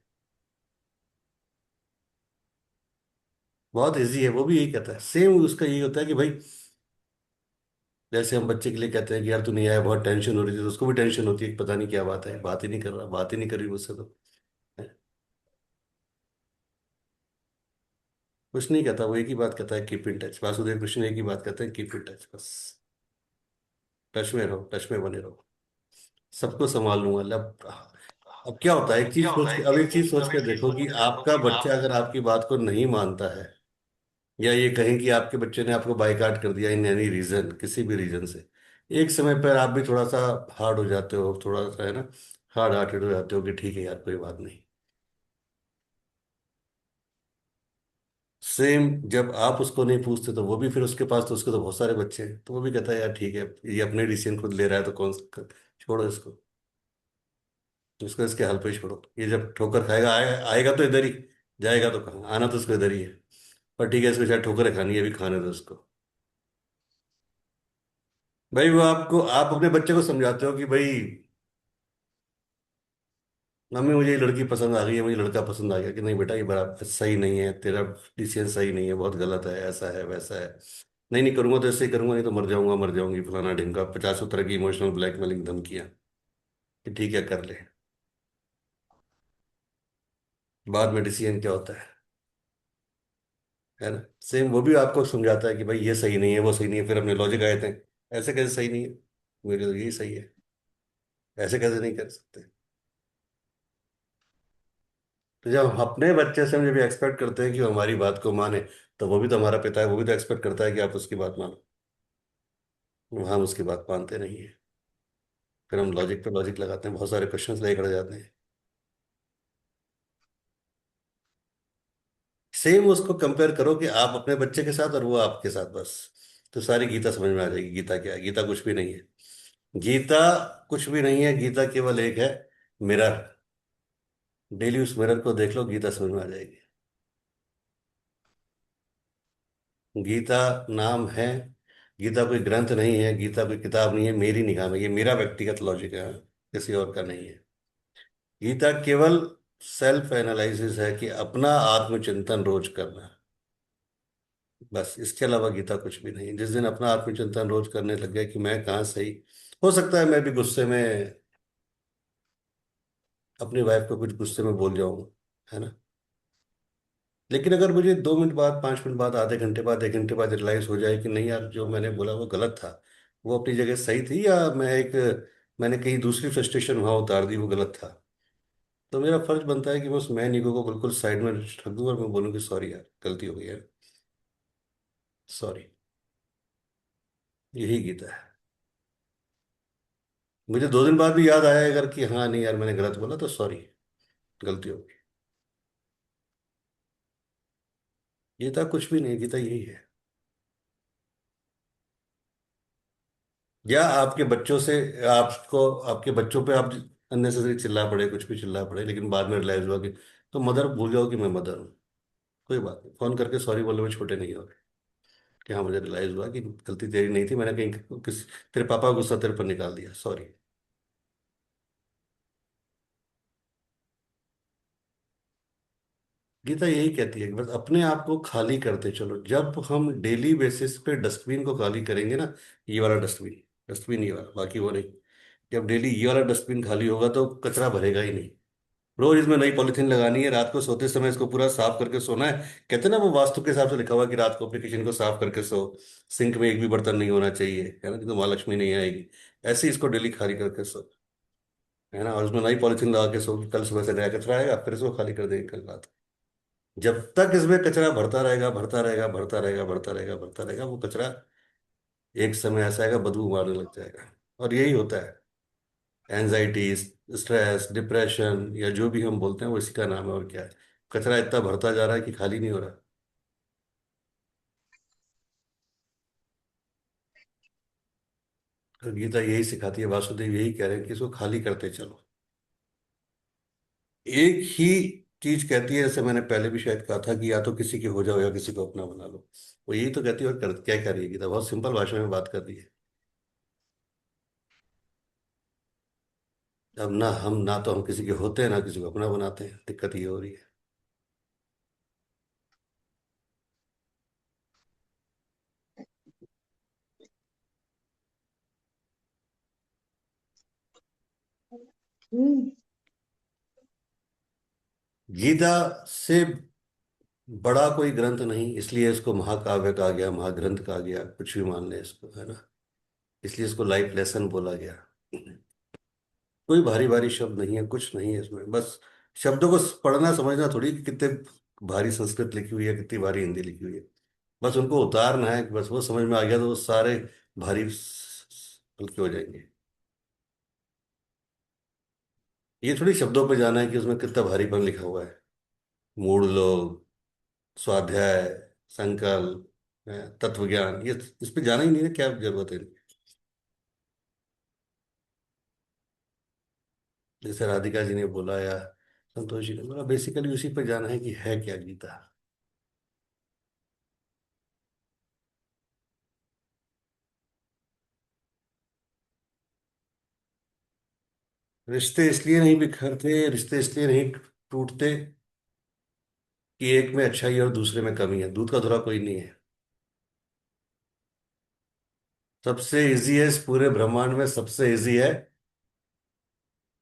बहुत इजी है, वो भी यही कहता है, सेम उसका यही होता है कि भाई जैसे हम बच्चे के लिए कहते हैं कि यार तू नहीं आया बहुत टेंशन हो रही थी, तो उसको भी टेंशन होती है कि पता नहीं क्या बात है, बात ही नहीं कर रहा, बात ही नहीं कर रही मुझसे तो। कुछ नहीं कहता, वो एक ही बात कहता है keep in touch, Vasudev Krishna एक ही बात कहते हैं कीप इन टच, बस टच में रहो, टच में बने रहो, सबको संभाल लूंगा। अब क्या होता है, एक चीज सोच के, अब एक चीज सोच के देखो कि आपका बच्चा अगर आपकी बात को नहीं मानता है, या ये कहें कि आपके बच्चे ने आपको बाइकाट कर दिया इन एनी रीजन, किसी भी रीजन से, एक समय पर आप भी थोड़ा सा हार्ड हो जाते हो, थोड़ा सा, है ना, हार्ड हार्टेड हो जाते हो कि ठीक है यार कोई बात नहीं। सेम जब आप उसको नहीं पूछते तो वो भी फिर उसके पास, तो उसके तो बहुत सारे बच्चे हैं, तो वो भी कहता है यार ठीक है, ये अपने डिसीजन खुद ले रहा है तो कौन छोड़ो इसको, इसको इसके हाल पे ही छोड़ो, ये जब ठोकर खाएगा, आएगा तो इधर ही, जाएगा तो कहाँ, आना तो उसको इधर ही है। पर ठीक है, इसको शायद ठोकरें खानी है, अभी खाने दो उसको। भाई वो आपको, आप अपने बच्चे को समझाते हो कि भाई मम्मी मुझे ये लड़की पसंद आ गई है, मुझे लड़का पसंद आ गया, कि नहीं बेटा ये बड़ा सही नहीं है, तेरा डिसीजन सही नहीं है, बहुत गलत है, ऐसा है वैसा है, नहीं नहीं करूंगा तो ऐसे ही करूंगा, नहीं तो मर जाऊंगा, मर जाऊंगी, फलाना ढिमका, 50 तरह की इमोशनल ब्लैकमेलिंग धमकियां, कि ठीक है कर ले। बाद में डिसीजन क्या होता है ना। सेम वो भी आपको समझाता है कि भाई ये सही नहीं है, वो सही नहीं है, फिर अपने लॉजिक आए थे, ऐसे कैसे सही नहीं है, मेरे तो यही सही है, ऐसे कैसे नहीं कर सकते। तो जब हम अपने बच्चे से हम जब एक्सपेक्ट करते हैं कि वो हमारी बात को माने, तो वो भी तो हमारा पिता है, वो भी तो एक्सपेक्ट करता है कि आप उसकी बात मानो। हम उसकी बात मानते नहीं है, फिर हम लॉजिक पे लॉजिक लगाते हैं, बहुत सारे क्वेश्चंस लेकर खड़े जाते हैं। सेम उसको कंपेयर करो कि आप अपने बच्चे के साथ और वो आपके साथ, बस तो सारी गीता समझ में आ जाएगी। गीता क्या है? गीता कुछ भी नहीं है। गीता कुछ भी नहीं है, गीता केवल एक है, मिरर। डेली उस मिरर को देख लो, गीता समझ में आ जाएगी। गीता नाम है, गीता कोई ग्रंथ नहीं है, गीता कोई किताब नहीं है, मेरी निगाह में ये मेरा व्यक्तिगत लॉजिक है, किसी और का नहीं है। गीता केवल सेल्फ एनालिसिस है, कि अपना आत्मचिंतन रोज करना, बस इसके अलावा गीता कुछ भी नहीं। जिस दिन अपना आत्मचिंतन रोज करने लग गया कि मैं कहाँ सही, हो सकता है मैं भी गुस्से में अपनी वाइफ को कुछ गुस्से में बोल जाऊं, है ना, लेकिन अगर मुझे 2 मिनट बाद, 5 मिनट बाद, आधे घंटे बाद, 1 घंटे बाद रियलाइज हो जाए कि नहीं यार जो मैंने बोला वो गलत था, वो अपनी जगह सही थी, या मैंने कहीं दूसरी फ्रस्ट्रेशन वहां उतार दी, वो गलत था, तो मेरा फर्ज बनता है कि मैं उस मैन ईगो को बिल्कुल साइड में रख दूं और मैं बोलूँ कि सॉरी यार गलती हो गई है, सॉरी। यही गीता है। मुझे 2 दिन बाद भी याद आया अगर कि हाँ नहीं यार मैंने गलत बोला, तो सॉरी, गलती हो गई। गीता कुछ भी नहीं, गीता यही है। या आपके बच्चों से, आपको, आपके बच्चों पे आप अननेसेसरी चिल्ला पड़े, कुछ भी चिल्ला पड़े, लेकिन बाद में रियलाइज हुआ कि, तो मदर भूल जाओ कि मैं मदर हूँ, कोई बात नहीं, फोन करके सॉरी बोलने में छोटे नहीं हो गए, कि हाँ मुझे रियलाइज हुआ कि गलती तेरी नहीं थी, मैंने कहीं तेरे पापा का गुस्सा तेरे पर निकाल दिया, सॉरी। गीता यही कहती है कि बस अपने आप को खाली करते चलो। जब हम डेली बेसिस पे डस्टबिन को खाली करेंगे ना, ये वाला डस्टबिन, डस्टबिन ये वाला, बाकी वो नहीं, जब डेली ये वाला डस्टबिन खाली होगा तो कचरा भरेगा ही नहीं। रोज इसमें नई पॉलिथीन लगानी है, रात को सोते समय इसको पूरा साफ करके सोना है। कहते हैं ना, वो वास्तु के हिसाब से लिखा हुआ है कि रात को अपने किचन को साफ करके सो, सिंक में एक भी बर्तन नहीं होना चाहिए, है ना, नहीं तो माँ लक्ष्मी नहीं आएगी। ऐसे ही इसको डेली खाली करके सो, है ना, और उसमें नई पॉलिथीन लगा के सो कि कल सुबह से नया कचरा आएगा, फिर इसको खाली कर देंगे कल रात। जब तक इसमें कचरा भरता रहेगा, भरता रहेगा, भरता रहेगा, भरता रहेगा, भरता रहेगा, वो कचरा एक समय ऐसा आएगा बदबू मारने लग जाएगा। और यही होता है, एंजाइटी, स्ट्रेस, डिप्रेशन, या जो भी हम बोलते हैं वो इसी का नाम है। और क्या है, कचरा इतना भरता जा रहा है कि खाली नहीं हो रहा। तो गीता यही सिखाती है, वासुदेव यही कह रहे हैं कि इसको खाली करते चलो। एक ही चीज कहती है, जैसे मैंने पहले भी शायद कहा था, कि या तो किसी के हो जाओ या किसी को अपना बना लो। वो यही तो कहती है, और क्या कर रही है गीता, बहुत सिंपल भाषा में बात कर रही है। अब ना हम, ना तो हम किसी के होते हैं, ना किसी को अपना बनाते हैं, दिक्कत ये हो रही है। हम्म। गीता से बड़ा कोई ग्रंथ नहीं, इसलिए इसको महाकाव्य कहा गया, महाग्रंथ कहा गया, कुछ भी मान ले इसको, है ना। इसलिए इसको लाइफ लेसन बोला गया। कोई भारी भारी शब्द नहीं है, कुछ नहीं है इसमें, बस शब्दों को पढ़ना समझना थोड़ी कि कितने भारी संस्कृत लिखी हुई है, कितनी भारी हिंदी लिखी हुई है। बस उनको उतारना है, बस वो समझ में आ गया तो वो सारे भारी हल्के हो जाएंगे। ये थोड़ी शब्दों पे जाना है कि उसमें कितना भारीपन लिखा हुआ है। मूड लोग, स्वाध्याय, संकल्प, तत्व ज्ञान, ये इस पे जाना ही नहीं है, क्या जरूरत है। जैसे राधिका जी ने बोला या संतोष जी ने बोला, बेसिकली उसी पर जाना है कि है क्या गीता। रिश्ते इसलिए नहीं बिखरते, रिश्ते इसलिए नहीं टूटते कि एक में अच्छाई और दूसरे में कमी है। दूध का धुरा कोई नहीं है। सबसे इजी है इस पूरे ब्रह्मांड में, सबसे इजी है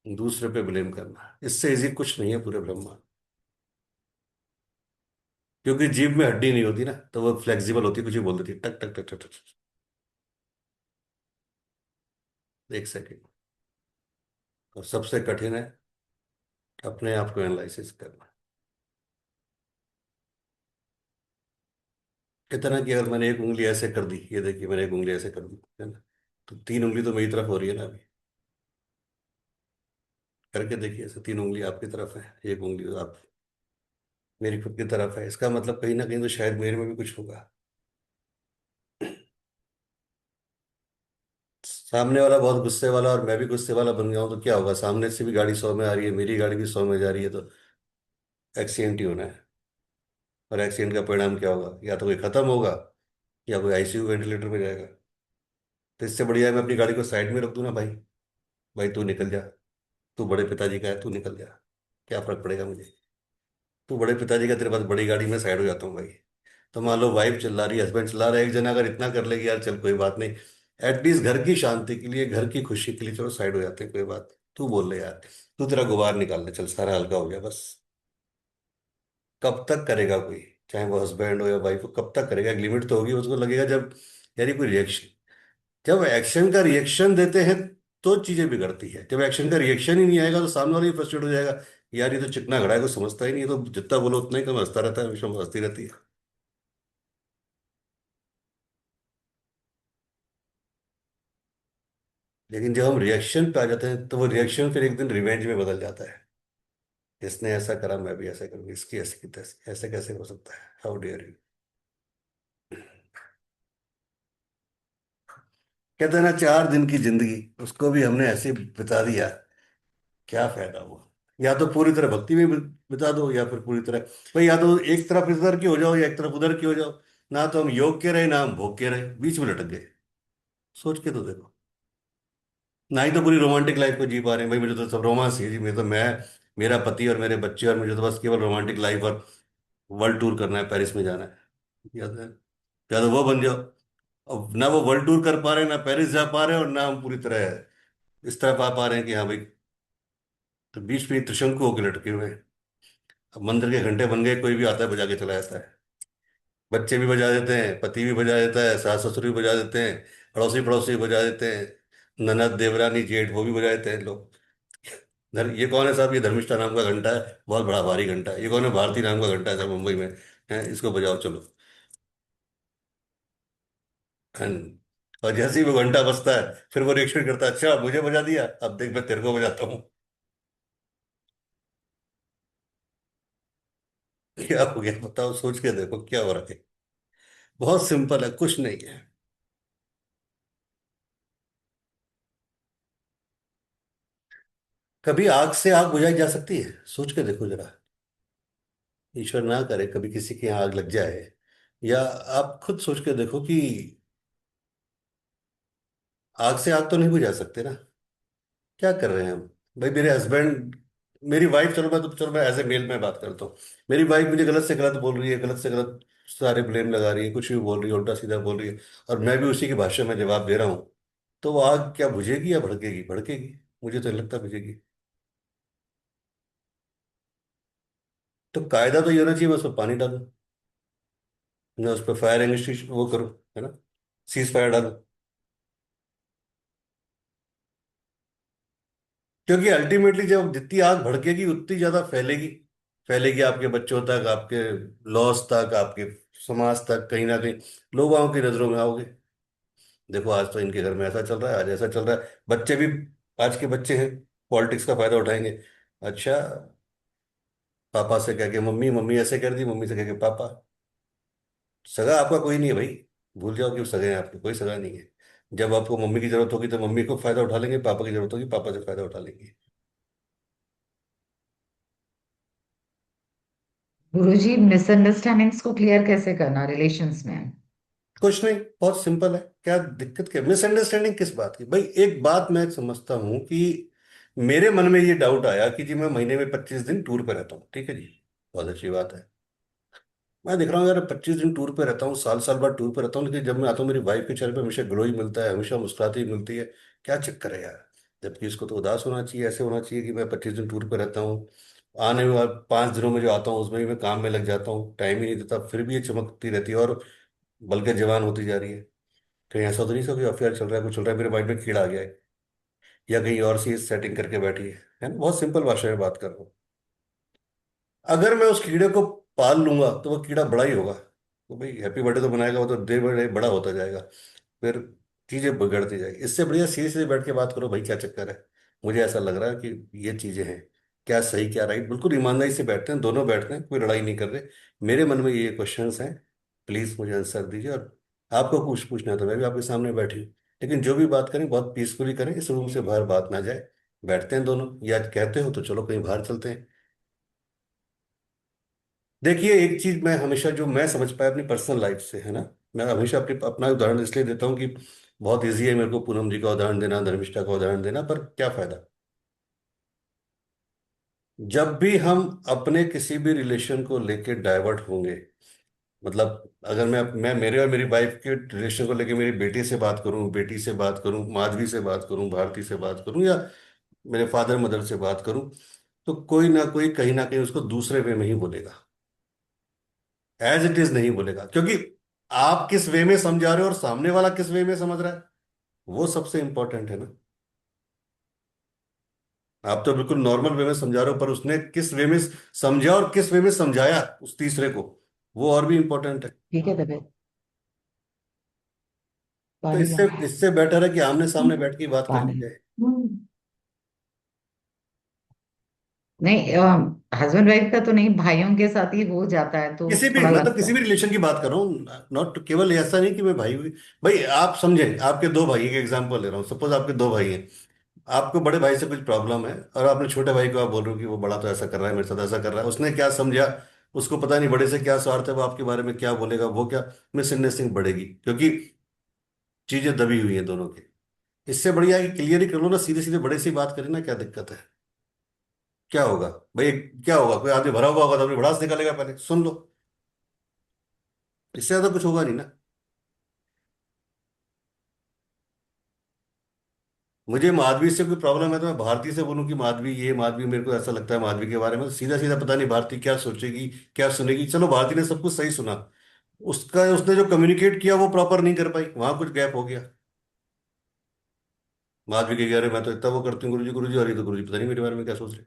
दूसरे पे ब्लेम करना। इससे इजी कुछ नहीं है पूरे ब्रह्मांड। क्योंकि जीभ में हड्डी नहीं होती ना, तो वो फ्लेक्सिबल होती, कुछ भी बोल देती है, टक टक टक टक टक। एक सेकेंड। और सबसे कठिन है अपने आप को एनालिसिस करना। इतना कि अगर मैंने एक उंगली ऐसे कर दी, ये देखिए मैंने एक उंगली ऐसे कर दी, है ना, तो तीन उंगली तो मेरी तरफ हो रही है ना अभी। करके देखिए, ऐसे तीन उंगली आपकी तरफ है, एक उंगली तो आप मेरी खुद की तरफ है। इसका मतलब कहीं ना कहीं तो शायद मेरे में भी कुछ होगा। सामने वाला बहुत गुस्से वाला और मैं भी गुस्से वाला बन गया हूं तो क्या होगा, सामने से भी गाड़ी 100 में आ रही है, मेरी गाड़ी भी 100 में जा रही है, तो एक्सीडेंट ही होना है। और एक्सीडेंट का परिणाम क्या होगा, या तो कोई खत्म होगा या कोई आईसीयू वेंटिलेटर में जाएगा। तो इससे बढ़िया है मैं अपनी गाड़ी को साइड में रख दूं ना भाई। भाई तू निकल जा, तू बड़े पिताजी का है, तू निकल जा, क्या फर्क पड़ेगा मुझे। तू बड़े पिताजी का, तेरे पास बड़ी गाड़ी में साइड हो जाता हूँ भाई। तो मान लो वाइफ चिल्ला रही है, हस्बैंड चिल्ला रहा है, एक जना अगर इतना कर लेगी, यार चल कोई बात नहीं, एटलीस्ट घर की शांति के लिए, घर की खुशी के लिए चलो साइड हो जाते हैं, कोई बात नहीं। तू बोल ले यार, तू तेरा गुबार निकाल ले, चल सारा हल्का हो गया बस। कब तक करेगा कोई, चाहे वो हस्बैंड हो या वाइफ हो, कब तक करेगा। एक लिमिट तो होगी, उसको लगेगा जब यार ये कोई रिएक्शन, जब एक्शन का रिएक्शन देते हैं तो चीजें बिगड़ती है। जब एक्शन का रिएक्शन ही नहीं आएगा तो सामने वाला ही फ्रस्ट्रेट हो जाएगा, यार ये तो चिकना घड़ा है, कुछ समझता ही नहीं, ये तो जितना बोलो उतना ही कम, हंसता रहता है, हमेशा हंसती रहती है। लेकिन जब हम रिएक्शन पे आ जाते हैं तो वो रिएक्शन फिर एक दिन रिवेंज में बदल जाता है। इसने ऐसा करा, मैं भी ऐसा करूंगी, इसकी ऐसे की तैसे, ऐसे कैसे हो सकता है, हाउ डेयर यू। कहते हैं ना, 4 दिन की जिंदगी उसको भी हमने ऐसे बिता दिया, क्या फायदा हुआ। या तो पूरी तरह भक्ति में बिता दो, या फिर पूरी तरह, भाई या तो एक तरफ इधर की हो जाओ या एक तरफ उधर की हो जाओ। ना तो हम योग के रहे, ना हम भोग के रहे, बीच में लटक गए। सोच के तो देखो। ना ही तो पूरी रोमांटिक लाइफ को जी पा रहे हैं, भाई मुझे तो सब रोमांस है जी, मैं तो, मैं, मेरा पति और मेरे बच्चे, और मुझे तो बस केवल रोमांटिक लाइफ और वर्ल्ड टूर करना है, पेरिस में जाना है। या तो वो बन जाओ। अब ना वो वर्ल्ड टूर कर पा रहे, ना पेरिस जा पा रहे, और ना हम पूरी तरह है। इस तरफ आप आ रहे हैं कि हाँ भाई, तो बीच में त्रिशंकु होकर लटके हुए हैं। अब मंदिर के घंटे बन गए, कोई भी आता है बजा के चला जाता है। बच्चे भी बजा देते हैं, पति भी बजा देता है, सास ससुर भी बजा देते हैं, पड़ोसी पड़ोसी भी बजा देते हैं, ननद देवरानी जेठ वो भी बजा देते हैं लोग। ये कौन है साहब? ये धर्मिष्ठा नाम का घंटा है, बहुत बड़ा भारी घंटा है। ये कौन है? भारती नाम का घंटा है सर, मुंबई में है, इसको बजाओ चलो। And- और जैसे ही वो घंटा बजता है, फिर वो रिएक्शन करता है, अच्छा मुझे बजा दिया, अब देख मैं तेरे को बजाता हूँ। क्या हो गया बताओ, सोच के देखो क्या हो रहा है। बहुत सिंपल है, कुछ नहीं है। कभी आग से आग बुझाई जा सकती है? सोच के देखो जरा। ईश्वर ना करे कभी किसी की आग लग जाए। या आप खुद सोच के देखो कि आग से आग तो नहीं बुझा सकते ना। क्या कर रहे हैं हम? भाई मेरे हस्बैंड, मेरी वाइफ, चलो मैं एज ए मेल में बात करता हूँ। मेरी वाइफ मुझे गलत से गलत बोल रही है, गलत से गलत सारे ब्लेम लगा रही है, कुछ भी बोल रही है, उल्टा सीधा बोल रही है, और मैं भी उसी की भाषा में जवाब दे रहा हूँ। तो वो आग क्या बुझेगी या भड़केगी? भड़केगी। मुझे तो नहीं लगता बुझेगी। तो कायदा तो ये होना चाहिए, मैं उसमें पानी डालूं, मैं उस पर फायर एक्सटिंग्विश वो करूँ, है ना, सीज फायर डालूं। क्योंकि अल्टीमेटली जब जितनी आग भड़केगी उतनी ज्यादा फैलेगी। फैलेगी आपके बच्चों तक, आपके लॉस तक, आपके समाज तक, कहीं ना कहीं लोगों की नजरों में आओगे। देखो आज तो इनके घर में ऐसा चल रहा है, आज ऐसा चल रहा है। बच्चे भी, आज के बच्चे हैं, पॉलिटिक्स का फायदा उठाएंगे। अच्छा, पापा से कह के मम्मी, मम्मी ऐसे कर दी, मम्मी से कह के पापा। सगा आपका कोई नहीं है भाई। भूल जाओ कि वो सगे हैं आपके, कोई सगा नहीं है। जब आपको मम्मी की जरूरत होगी तो मम्मी को फायदा उठा लेंगे, पापा की जरूरत होगी पापा से फायदा उठा लेंगे। गुरुजी, मिसअंडरस्टैंडिंग्स को क्लियर कैसे करना रिलेशंस में? कुछ नहीं, बहुत सिंपल है। क्या दिक्कत, क्या मिसअंडरस्टैंडिंग किस बात की? भाई एक बात मैं समझता हूं कि मेरे मन में ये डाउट आया कि जी मैं महीने में 25 दिन टूर पे रहता हूँ, ठीक है जी, बहुत अच्छी बात है। मैं देख रहा हूँ यार, 25 दिन टूर पे रहता हूँ, साल साल बाद टूर पे रहता हूँ, लेकिन जब मैं आता हूँ मेरी वाइफ के चेहरे पे हमेशा ग्लो ही मिलता है, हमेशा मुस्कुराती ही मिलती है। क्या चक्कर है यार? जबकि इसको तो उदास होना चाहिए, ऐसे होना चाहिए कि मैं 25 दिन टूर पे रहता हूँ, आने वाले 5 दिनों में जो आता हूँ उसमें भी मैं काम में लग जाता हूँ, टाइम ही नहीं देता, फिर भी ये चमकती रहती है और बल्कि जवान होती जा रही है। कहीं ऐसा तो नहीं सब अफेयर चल रहा है, कुछ चल रहा है, मेरे माइंड में कीड़ा आ गया है, या कहीं और सी सेटिंग करके बैठी है ना? बहुत सिंपल भाषा में बात कर रहा हूँ। अगर मैं उस कीड़े को पाल लूंगा तो वो कीड़ा बड़ा ही होगा, तो भाई हैप्पी बर्थडे तो बनाएगा, वो तो डे बाय डे बड़ा होता जाएगा, फिर चीजें बिगड़ती जाएगी। इससे बढ़िया सीधे सीधे बैठ के बात करो, भाई क्या चक्कर है? मुझे ऐसा लग रहा है कि ये चीजें हैं, क्या सही क्या राइट, बिल्कुल ईमानदारी से बैठते हैं, दोनों बैठते हैं, कोई लड़ाई नहीं कर रहे। मेरे मन में ये क्वेश्चंस हैं, प्लीज मुझे आंसर दीजिए। और आपको कुछ पूछना है तो मैं भी आपके सामने बैठी हूँ, लेकिन जो भी बात करें बहुत पीसफुली करें, इस रूम से बाहर बात ना जाए। बैठते हैं दोनों, या कहते हो तो चलो कहीं बाहर चलते हैं। देखिए एक चीज मैं हमेशा, जो मैं समझ पाया अपनी पर्सनल लाइफ से, है ना, मैं हमेशा अपना उदाहरण इसलिए देता हूँ कि बहुत इजी है मेरे को पूनम जी का उदाहरण देना, धर्मिष्ठा का उदाहरण देना, पर क्या फायदा? जब भी हम अपने किसी भी रिलेशन को लेके डाइवर्ट होंगे, मतलब अगर मैं मेरे और मेरी वाइफ के रिलेशन को लेके मेरी बेटी से बात करूं, बेटी से बात करूं, माधवी से बात करूं, भारती से बात करूं, या मेरे फादर मदर से बात करूं, तो कोई ना कोई कहीं ना कहीं उसको दूसरे वे में ही बोलेगा, एज इट इज नहीं बोलेगा। क्योंकि आप किस वे में समझा रहे हो और सामने वाला किस वे में समझ रहा है, वो सबसे इंपॉर्टेंट है ना। आप तो बिल्कुल नॉर्मल वे में समझा रहे हो, पर उसने किस वे में समझा और किस वे में समझाया उस तीसरे को, वो और भी इंपॉर्टेंट है। ठीक है तबीयत, तो पानी इससे लाओ। इससे बेटर है कि आमने सामने बैठ के बात कर ली पानी। जाए। नहीं, हस्बैंड वाइफ का तो नहीं, भाइयों के साथ ही हो जाता है तो किसी भी, थोड़ा मतलब लगता किसी है। भी रिलेशन की बात कर रहा हूँ, नॉट केवल ऐसा नहीं कि मैं भाई, भाई आप समझें, आपके दो भाई के एग्जांपल ले रहा हूँ, सपोज आपके दो भाई हैं, आपको बड़े भाई से कुछ प्रॉब्लम है और आपने छोटे भाई को आप बोल रहे हो कि वो बड़ा तो ऐसा कर रहा है, मेरे साथ ऐसा कर रहा है, उसने क्या समझा, उसको पता नहीं बड़े से क्या स्वार्थ है, वो आपके बारे में क्या बोलेगा, वो क्या मिसअंडरस्टैंडिंग बढ़ेगी, क्योंकि चीजें दबी हुई हैं दोनों की। इससे बढ़िया है कि क्लियर ही कर लो ना, सीधे सीधे बड़े से ही बात करें ना, क्या दिक्कत है? क्या होगा भाई? क्या होगा? कोई आदमी भरा हुआ होगा तो अपनी भड़ास निकालेगा, पहले सुन लो, इससे ज्यादा कुछ होगा नहीं ना। मुझे माधवी से कोई प्रॉब्लम है तो मैं भारती से बोलूं कि माधवी ये, माधवी मेरे को ऐसा लगता है माधवी के बारे में, तो सीधा सीधा पता नहीं भारती क्या सोचेगी, क्या सुनेगी। चलो भारती ने सब कुछ सही सुना, उसका उसने जो कम्युनिकेट किया वो प्रॉपर नहीं कर पाई, वहां कुछ गैप हो गया। माधवी के कह रहे मैं तो इतना वो करती हूँ गुरु जी, और ये तो गुरु जी पता नहीं मेरे बारे में क्या सोच रहे।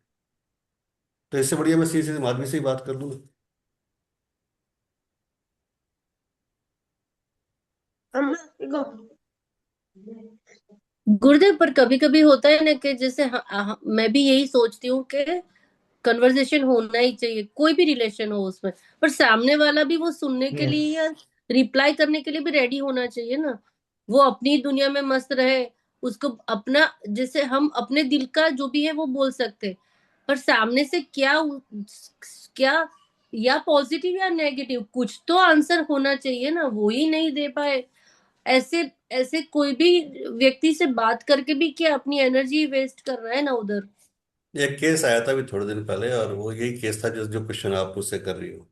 तो इससे बढ़िया मैं सीधे सीधे माधवी से ही बात कर लूंगा। गुरुदेव, पर कभी कभी होता है ना कि जैसे मैं भी यही सोचती हूँ कि कन्वर्सेशन होना ही चाहिए, कोई भी रिलेशन हो उसमें, पर सामने वाला भी वो सुनने के यस। लिए या रिप्लाई करने के लिए भी रेडी होना चाहिए ना। वो अपनी दुनिया में मस्त रहे, उसको अपना, जैसे हम अपने दिल का जो भी है वो बोल सकते, पर सामने से क्या, या पॉजिटिव या नेगेटिव, कुछ तो आंसर होना चाहिए ना, वो ही नहीं दे पाए। ऐसे ऐसे कोई भी व्यक्ति से बात करके भी क्या अपनी एनर्जी वेस्ट कर रहा है ना उधर। एक केस आया था अभी थोड़े दिन पहले, और वो यही केस था जो जो क्वेश्चन आप मुझसे कर रही हो,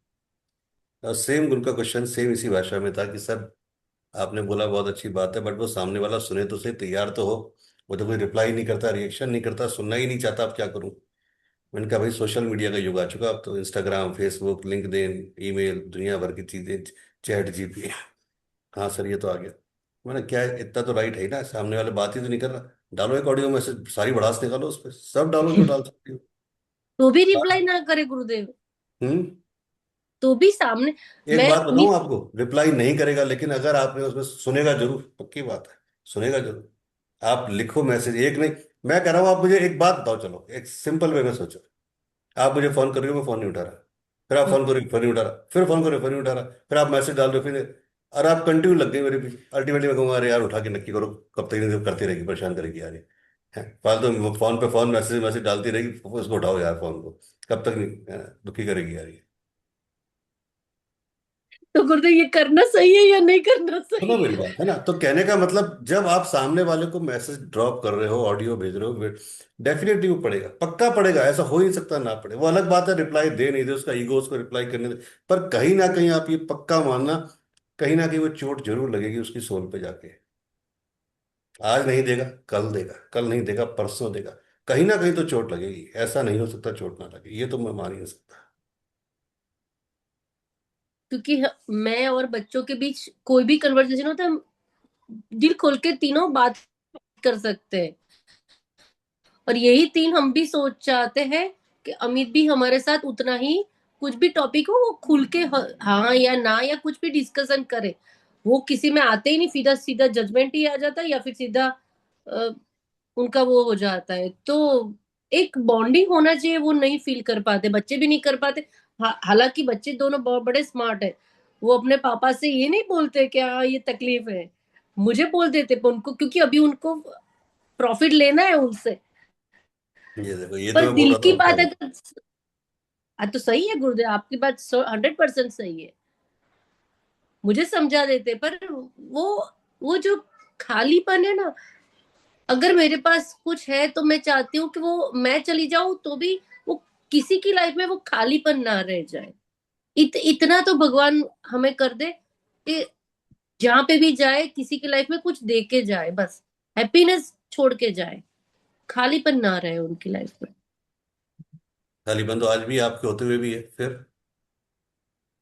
और सेम उनका क्वेश्चन सेम इसी भाषा में था कि सर आपने बोला बहुत अच्छी बात है, बट वो सामने वाला सुने तो सही, तैयार तो हो। वो तो कोई रिप्लाई नहीं करता, रिएक्शन नहीं करता, सुनना ही नहीं चाहता, अब क्या करूं। मैंने कहा भाई सोशल मीडिया का युग आ चुका, अब तो इंस्टाग्राम, फेसबुक, लिंक्डइन, ईमेल, दुनिया भर की चीजें, चैट जीपी। हाँ सर ये तो आ गया। मैंने क्या है, इतना तो राइट है ही ना, सामने वाले बात ही तो नहीं कर रहा। डालो एक ऑडियो मैसेज, सारी भड़ास निकालो उस पर, सब डालो जो डाल सकती हो। तो भी रिप्लाई ना करे गुरुदेव, हम्म। तो भी सामने। एक मैं बात बताऊं आपको, रिप्लाई नहीं करेगा लेकिन अगर आपने उसमें सुनेगा जरूर, पक्की बात है, सुनेगा जरूर। आप लिखो मैसेज, एक नहीं, मैं कह रहा हूं आप मुझे एक बात बताओ, चलो एक सिंपल वे में सोचो। आप मुझे फोन कर रहे हो, मैं फोन नहीं उठा रहा, फिर आप फोन करो, फोन नहीं उठा रहा, फिर फोन करो, फोन नहीं उठा रहा, फिर आप मैसेज डाल रहे हो, फिर और आप कंटिन्यू लग गए मेरे पीछे। अल्टीमेटली मैं कहूंगा अरे यार उठा के नक्की करो, कब तक ये करती रहेगी, परेशान करेगी यार ये, हैं? फालतू फोन पे फोन, मैसेज मैसेज डालती रहेगी, उसको उठाओ यार फोन को, कब तक नहीं, है ना? दुखी करेगी यार ये। तो गुरुदेव ये करना सही है या नहीं करना सुनो सही मेरी है? बात, है ना, तो कहने का मतलब जब आप सामने वाले को मैसेज ड्रॉप कर रहे हो, ऑडियो भेज रहे हो, डेफिनेटली वो पड़ेगा, पक्का पड़ेगा, ऐसा हो ही नहीं सकता ना पड़े। वो अलग बात है रिप्लाई दे नहीं दे, उसका ईगो उसको रिप्लाई करने दे, पर कहीं ना कहीं आप ये पक्का मानना, कहीं ना कहीं वो चोट जरूर लगेगी उसकी सोल पे जाके। आज नहीं देगा, कल देगा, कल नहीं देगा, परसों देगा, कहीं ना कहीं तो चोट लगेगी, ऐसा नहीं हो सकता चोट ना लगे, ये तो मैं मान ही नहीं सकता। क्योंकि मैं और बच्चों के बीच कोई भी कन्वर्सेशन होता है, हम दिल खोल के तीनों बात कर सकते हैं, और यही तीन हम भी सोच चाहते हैं कि अमित भी हमारे साथ उतना ही, कुछ भी टॉपिक हो वो खुल के हाँ या ना या कुछ भी डिस्कशन करे। वो किसी में आते ही नहीं, सीधा सीधा जजमेंट ही आ जाता है, या फिर सीधा अ, उनका वो हो जाता है। तो एक बॉन्डिंग होना चाहिए, वो नहीं फील कर पाते, बच्चे भी नहीं कर पाते। हालांकि बच्चे दोनों बहुत बड़े स्मार्ट है, वो अपने पापा से ये नहीं बोलते कि हाँ ये तकलीफ है, मुझे बोल देते, पर उनको क्योंकि अभी उनको प्रॉफिट लेना है उनसे। ये देखो, ये तो पर मैं बोल दिल रहा था की उल्टा बात वो। अगर, हाँ तो सही है गुरुदेव, आपकी बात 100% सही है, मुझे समझा देते, पर वो वो जो खालीपन है ना, अगर मेरे पास कुछ है तो मैं चाहती हूँ कि वो मैं चली जाऊं तो भी वो किसी की लाइफ में वो खालीपन ना रह जाए। इतना तो भगवान हमें कर दे कि जहां पे भी जाए किसी की लाइफ में कुछ दे के जाए, बस हैप्पीनेस छोड़ के जाए, खालीपन ना रहे उनकी लाइफ में। तालिबान तो आज भी आपके होते हुए भी है फिर।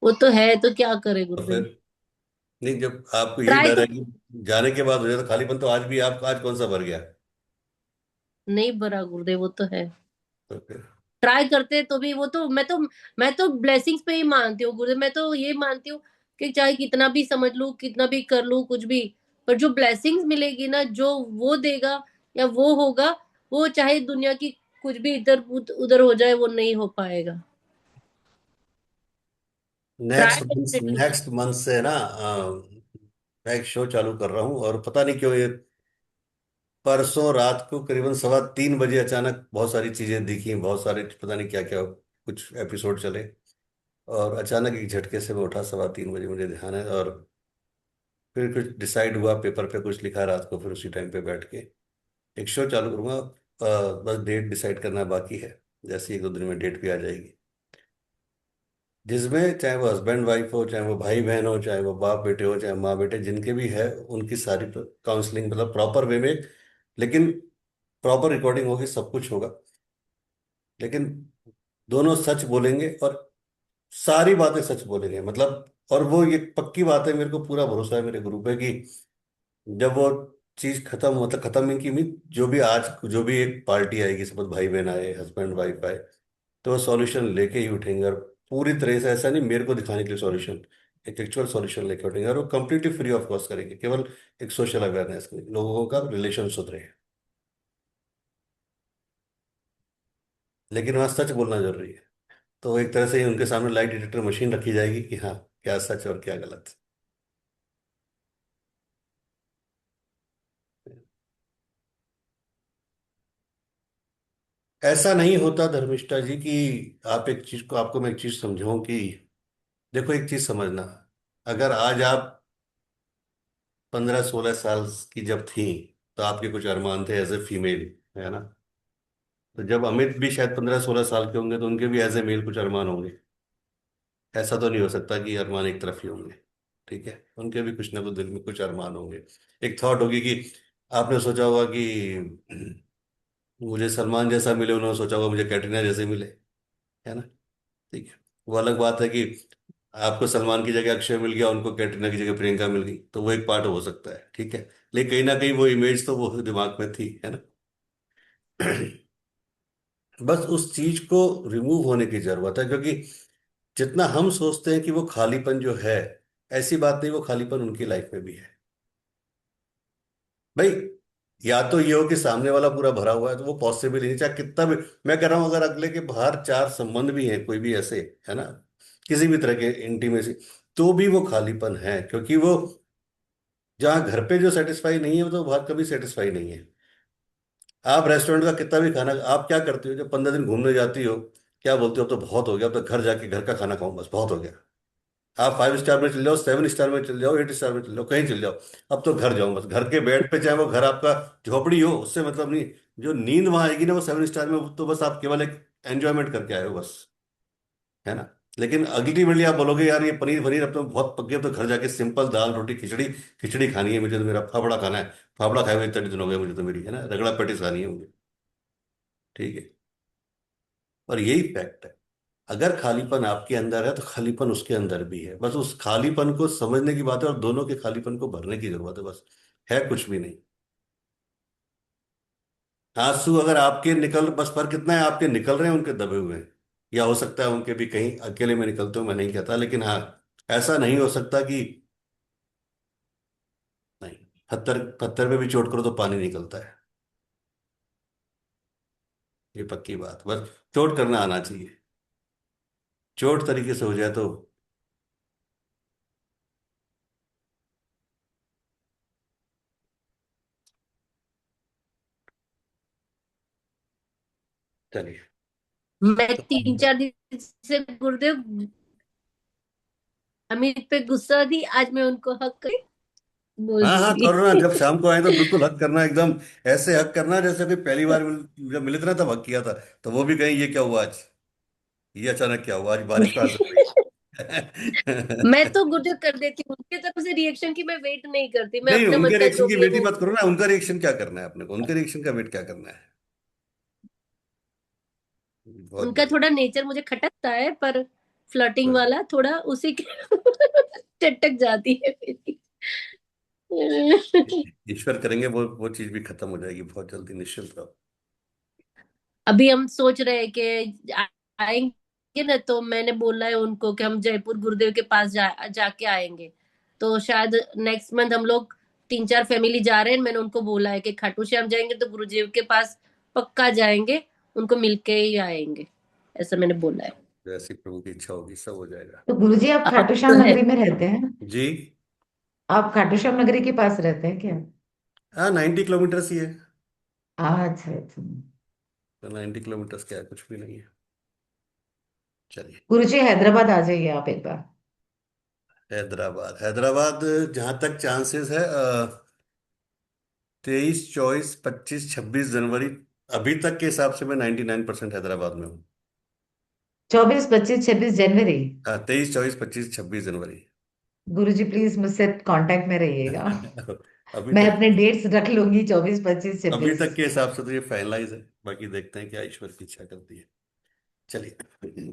वो तो है, तो क्या करे तो गुरुदेव। फिर नहीं, जब आपको यही ट्राई डर तो है कि जाने के बाद हो जाए तो खालीपन, तो आज भी आप, आज कौन सा भर गया। नहीं भरा गुरुदेव, वो तो है। तो फिर ट्राई करते तो भी वो तो मैं तो ब्लेसिंग्स पे ही मानती हूँ गुरुदेव, मैं तो ये मानती हूँ कि चाहे कितना भी समझ लूं, कितना भी कर लूं कुछ भी, पर जो ब्लेसिंग्स मिलेगी ना, जो वो देगा या वो होगा, वो चाहे दुनिया की कुछ भी इधर उधर हो जाए, वो नहीं हो पाएगा। Try next definitely. Next month से ना मैं एक शो चालू कर रहा हूँ, और पता नहीं क्यों ये परसों रात को करीबन 3:15 बजे अचानक बहुत सारी चीजें दिखी, बहुत सारे पता नहीं क्या क्या कुछ एपिसोड चले, और अचानक एक झटके से मैं उठा 3:15 बजे, मुझे ध्यान है, और फिर कुछ डिसाइड हुआ, पेपर पे कुछ लिखा रात को, फिर उसी टाइम पे बैठ के एक शो चालू करूंगा। बस डेट डिसाइड करना बाकी है, जैसे 1-2 दिन में डेट भी आ जाएगी, जिसमें चाहे वो हस्बैंड वाइफ हो, चाहे वो भाई बहन हो, चाहे वो बाप बेटे हो, चाहे माँ बेटे, जिनके भी है, उनकी सारी काउंसलिंग, मतलब प्रॉपर वे में, लेकिन प्रॉपर रिकॉर्डिंग होगी, सब कुछ होगा, लेकिन दोनों सच बोलेंगे और सारी बातें सच बोलेंगे, मतलब। और वो ये पक्की बात है, मेरे को पूरा भरोसा है मेरे गुरु पे कि जब वो चीज खत्म, मतलब खत्म नहीं की उम्मीद, जो भी आज जो भी एक पार्टी आएगी, सपोज भाई बहन आए, हस्बैंड वाइफ आए, तो वो सॉल्यूशन लेके ही उठेंगे, और पूरी तरह से, ऐसा नहीं मेरे को दिखाने के लिए सॉल्यूशन, एक एक्चुअल सॉल्यूशन लेके उठेंगे, और वो कंप्लीटली फ्री ऑफ कॉस्ट करेंगे, केवल एक सोशल अवेयरनेस के लिए, लोगों का रिलेशन सुधरे। लेकिन वहाँ सच बोलना जरूरी है, तो एक तरह से ही उनके सामने लाइट डिटेक्टर मशीन रखी जाएगी कि हाँ, क्या सच और क्या गलत। ऐसा नहीं होता धर्मिष्ठा जी कि आप एक चीज को, आपको मैं एक चीज समझाऊं कि देखो, एक चीज समझना, अगर आज आप 15-16 साल की जब थी, तो आपके कुछ अरमान थे एज ए फीमेल, है ना? तो जब अमित भी शायद 15-16 साल के होंगे, तो उनके भी एज ए मेल कुछ अरमान होंगे। ऐसा तो नहीं हो सकता कि अरमान एक तरफ ही होंगे, ठीक है? उनके भी कुछ ना कुछ दिल में कुछ अरमान होंगे। एक थॉट होगी कि आपने सोचा होगा कि मुझे सलमान जैसा मिले, उन्होंने सोचा होगा मुझे कैटरीना जैसे मिले, है ना? ठीक है। वो अलग बात है कि आपको सलमान की जगह अक्षय मिल गया, उनको कैटरीना की जगह प्रियंका मिल गई, तो वो एक पार्ट हो सकता है, ठीक है। लेकिन कहीं ना कहीं वो इमेज तो वो दिमाग में थी, है ना? बस उस चीज को रिमूव होने की जरूरत है, क्योंकि जितना हम सोचते हैं कि वो खालीपन जो है, ऐसी बात नहीं, वो खालीपन उनकी लाइफ में भी है भाई। या तो ये हो कि सामने वाला पूरा भरा हुआ है, तो वो पॉसिबल ही नहीं, चाहे कितना भी। मैं कह रहा हूं, अगर अगले के बाहर चार संबंध भी हैं, कोई भी ऐसे, है ना, किसी भी तरह के इंटीमेसी, तो भी वो खालीपन है, क्योंकि वो जहाँ घर पे जो सेटिस्फाई नहीं है, वो तो बाहर कभी सेटिस्फाई नहीं है। आप रेस्टोरेंट का कितना भी खाना, आप क्या करते हो जब 15 दिन घूमने जाती हो? क्या बोलते हो, अब तो बहुत हो गया, अब तो घर जाके घर का खाना खाऊं, बस बहुत हो गया। आप 5 स्टार में चल जाओ, 7 स्टार में चल जाओ, 8 स्टार में चल जाओ, कहीं चल जाओ, अब तो घर जाओ, बस घर के बेड पे, चाहे वो घर आपका झोपड़ी हो, उससे मतलब नहीं। जो नींद वहां आएगी ना, वो 7 स्टार में, तो बस आप केवल एक एंजॉयमेंट करके आए हो, बस, है ना? लेकिन अल्टीमेटली आप बोलोगे यार, ये पनीर पनीर अब तो बहुत पक गया, अब तो घर जाके सिंपल दाल रोटी खिचड़ी, खिचड़ी खानी है मुझे, तो मेरा फाफड़ा खाना है, फाफड़ा खाए हुए इतने दिन हो गए मुझे, तो मेरी, है ना, रगड़ा पेटिस खानी है मुझे, ठीक है। और यही फैक्ट है, अगर खालीपन आपके अंदर है, तो खालीपन उसके अंदर भी है, बस उस खालीपन को समझने की बात है, और दोनों के खालीपन को भरने की जरूरत है, बस, है कुछ भी नहीं। आंसू अगर आपके निकल, बस फर्क कितना है, आपके निकल रहे हैं, उनके दबे हुए हैं, या हो सकता है उनके भी कहीं अकेले में निकलते हो, मैं नहीं कहता, लेकिन हाँ, ऐसा नहीं हो सकता कि नहीं, पत्थर पत्थर पे भी चोट करो तो पानी निकलता है, ये पक्की बात, बस चोट करना आना चाहिए, चोट तरीके से हो जाए तो चलिए। मैं तो 3-4 दिन से गुरुदेव अमित पे गुस्सा थी, आज मैं उनको हक कर बोल हाँ हाँ, दूंगी। करो ना, जब शाम को आए तो बिल्कुल हक करना, एकदम ऐसे हक करना जैसे कि पहली बार जब मिले थे ना, तब हक किया था, तो वो भी कहीं ये क्या हुआ आज, ये अचानक क्या हुआ आज, बारिश कहाँ से हो मैं गई? तो गुरुदेव कर देती हूँ उनके तरफ से रिएक्शन की, मैं वेट नहीं करती, मैं नहीं, अपने मन उनके का रिएक्शन जो की भी है वेट ही वो। मत करो ना, उनका रिएक्शन क्या करना है अपने को, उनके रिएक्शन का वेट क्या करना है? बहुत उनका बढ़िया। थोड़ा नेचर मुझे खटकता है, पर फ्लर्टिंग बस वाला थोड़ा उसी के चटक जाती है मेरी। ईश्वर करेंगे, वो चीज भी खत्म हो जाएगी बहुत जल्दी, निश्चिंत रहो। अभी हम सोच रहे हैं कि आएंगे ना, तो मैंने बोला है उनको कि हम जयपुर गुरुदेव के पास जाके आएंगे। तो शायद नेक्स्ट मंथ हम लोग 3-4 फैमिली जा रहे हैं, मैंने उनको बोला है कि खाटू श्याम जाएंगे तो गुरुदेव के पास पक्का जाएंगे, उनको मिलके ही आएंगे, ऐसा मैंने बोला है। जैसी प्रभु की इच्छा होगी, सब हो जाएगा। तो गुरुजी आप हाँ, खाटू तो श्याम है। नगरी में रहते हैं? जी। आप खाटू श्याम नगरी के पास रहते हैं क्या? हाँ, 90 किलोमीटर ही है, अच्छा अच्छा। तो 90 किलोमीटर क्या है, कुछ भी नहीं है। चलिए। गुरुजी हैदराबाद आ जाइए आप एक बार। हैदराबाद, हैदराबाद, जहां तक चांसेस है, 23, 24, 25, 26 जनवरी, अभी तक के हिसाब से मैं 99% हैदराबाद में हूँ। 24, 25, 26 जनवरी। हाँ, 23, 24, 25, 26 जनवरी। गुरुजी प्लीज मुझसे कांटेक्ट में रहिएगा। अभी मैं तक अपने डेट्स रख लूंगी 24, 25, अभी 26। तक के हिसाब से तो ये फाइनलाइज है, बाकी देखते हैं क्या ईश्वर की इच्छा करती है। चलिए।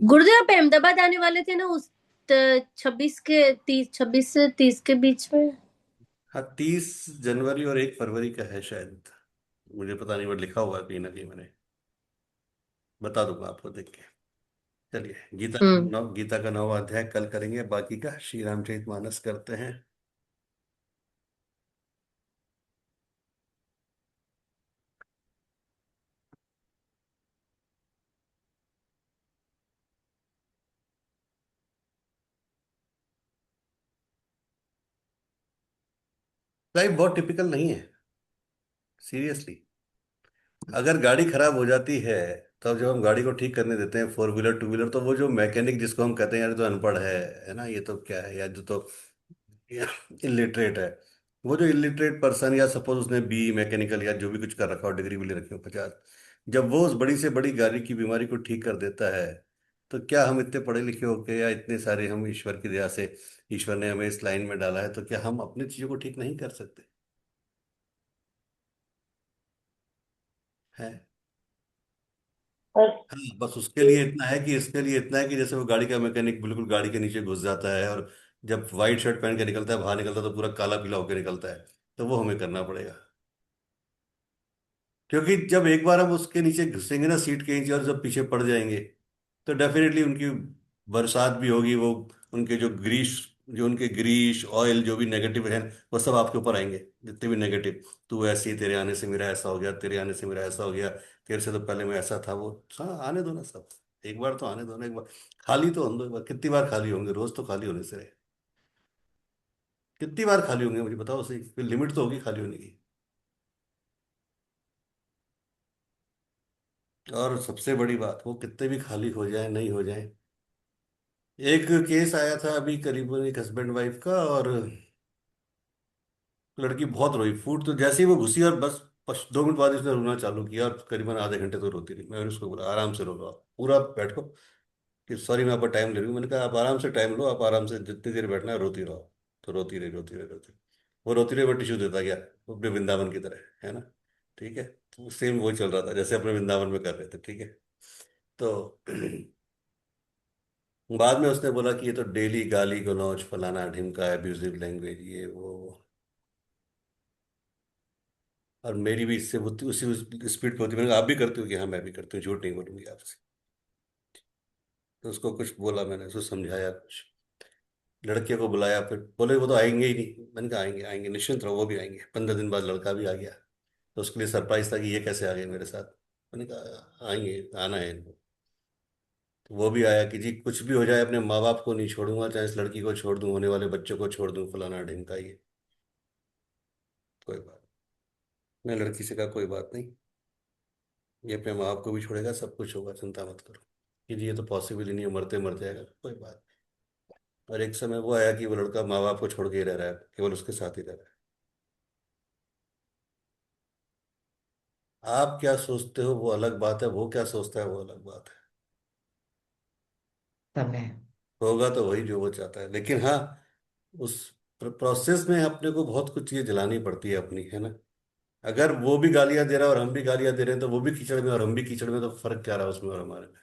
गुरुदेव आप अहमदाबाद आने वाले थे ना उस 26 से 30 के बीच में। हाँ, 30 जनवरी और 1 फरवरी का है शायद, मुझे पता नहीं, बट लिखा हुआ है कहीं ना कहीं मैंने, बता दूंगा आपको देख के। चलिए, हम्म। गीता का 9वां अध्याय कल करेंगे, बाकी का श्री रामचरितमानस करते हैं। लाइफ बहुत टिपिकल नहीं है, सीरियसली। अगर गाड़ी खराब हो जाती है, तो जब हम गाड़ी को ठीक करने देते हैं, 4 व्हीलर 2 व्हीलर, तो वो जो मैकेनिक जिसको हम कहते हैं यार ये तो अनपढ़ है ना, ये तो क्या है, या जो तो इलिटरेट है, वो जो इलिटरेट पर्सन, या सपोज उसने बी मैकेनिकल या जो भी कुछ कर रखा हो, डिग्री भी ले रखी हो 50, जब वो उस बड़ी से बड़ी गाड़ी की बीमारी को ठीक कर देता है, तो क्या हम इतने पढ़े लिखे होके, या इतने सारे हम ईश्वर की दया से, ईश्वर ने हमें इस लाइन में डाला है, तो क्या हम अपनी चीजों को ठीक नहीं कर सकते हैं? हाँ, बस उसके लिए इतना है कि, इसके लिए इतना है कि जैसे वो गाड़ी का मैकेनिक बिल्कुल गाड़ी के नीचे घुस जाता है, और जब व्हाइट शर्ट पहन के निकलता है, बाहर निकलता है तो पूरा काला पीला होकर निकलता है, तो वो हमें करना पड़ेगा। क्योंकि जब एक बार हम उसके नीचे घुसेंगे ना, सीट के नीचे, और जब पीछे पड़ जाएंगे, तो डेफिनेटली उनकी बरसात भी होगी, वो उनके जो उनके ग्रीस ऑयल जो भी नेगेटिव है, वो सब आपके ऊपर आएंगे, जितने भी नेगेटिव। तू ऐसे ही, तेरे आने से मेरा ऐसा हो गया, तेरे आने से मेरा ऐसा हो गया, तेरे से तो पहले मैं ऐसा था, वो हाँ, आने दो ना सब, एक बार तो आने दो ना, एक बार खाली तो होने दो, एक बार, कितनी बार खाली होंगे, रोज तो खाली होने से रहे, कितनी बार खाली होंगे मुझे बताओ सही, कोई लिमिट तो होगी खाली होने की। और सबसे बड़ी बात, वो कितने भी खाली हो जाए नहीं हो जाए, एक केस आया था अभी करीबन, एक हस्बैंड वाइफ का, और लड़की बहुत रोई, फूट तो जैसे ही वो घुसी, और बस 2 मिनट बाद उसने रोना चालू किया, और करीबन आधे घंटे तो रोती रही। मैंने उसको बोला आराम से रो लो, आप पूरा बैठो, कि सॉरी मैं आपका टाइम ले रही हूँ, मैंने कहा आप आराम से टाइम लो, आप आराम से जितनी देर बैठना है रोती रहो। तो रोती रही, रोती रही, रोती रही। वो रोती रही, मैं टिश्यू देता गया, वो अपने वृंदावन की तरह, है ना, ठीक है, तो सेम वही चल रहा था जैसे अपने वृंदावन में कर रहे थे, ठीक है। तो बाद में उसने बोला कि ये तो डेली गाली गलौज फलाना ढिमका, एब्यूजिव लैंग्वेज, ये वो, और मेरी भी इससे उसी स्पीड पे होती है। मैंने कहा आप भी करते हो कि हाँ मैं भी करती हूँ, झूठ नहीं बोलूंगी आपसे। तो उसको कुछ बोला, मैंने उसको समझाया कुछ, लड़के को बुलाया, फिर बोले वो तो आएंगे ही नहीं। मैंने कहा आएंगे आएंगे, निश्चिंत रहो, वो भी आएंगे। 15 दिन बाद लड़का भी आ गया, तो उसके लिए सरप्राइज था कि ये कैसे आ गए मेरे साथ। मैंने कहा आएंगे, आना है इनको। तो वो भी आया कि जी कुछ भी हो जाए, अपने माँ बाप को नहीं छोड़ूंगा, चाहे इस लड़की को छोड़ दूं, होने वाले बच्चों को छोड़ दूं, फलाना ढिमका, ये कोई बात। मैं लड़की से कहा कोई बात नहीं, ये अपने माँ बाप को भी छोड़ेगा, सब कुछ होगा, चिंता मत करो। कि जी ये तो पॉसिबल ही नहीं है, मरते मर जाएगा, कोई बात नहीं। और एक समय वो आया कि वो लड़का माँ बाप को छोड़ के ही रह रहा है, केवल उसके साथ ही रह रहा है। आप क्या सोचते हो वो अलग बात है, वो क्या सोचता है वो अलग बात है। समय। होगा तो वही जो वो चाहता है, लेकिन हाँ, उस प्रोसेस में अपने को बहुत कुछ चीजें जलानी पड़ती है अपनी, है ना। अगर वो भी गालियां दे रहा है और हम भी गालियां दे रहे हैं, तो वो भी कीचड़ में और हम भी कीचड़ में, तो फर्क क्या रहा उसमें और हमारे में?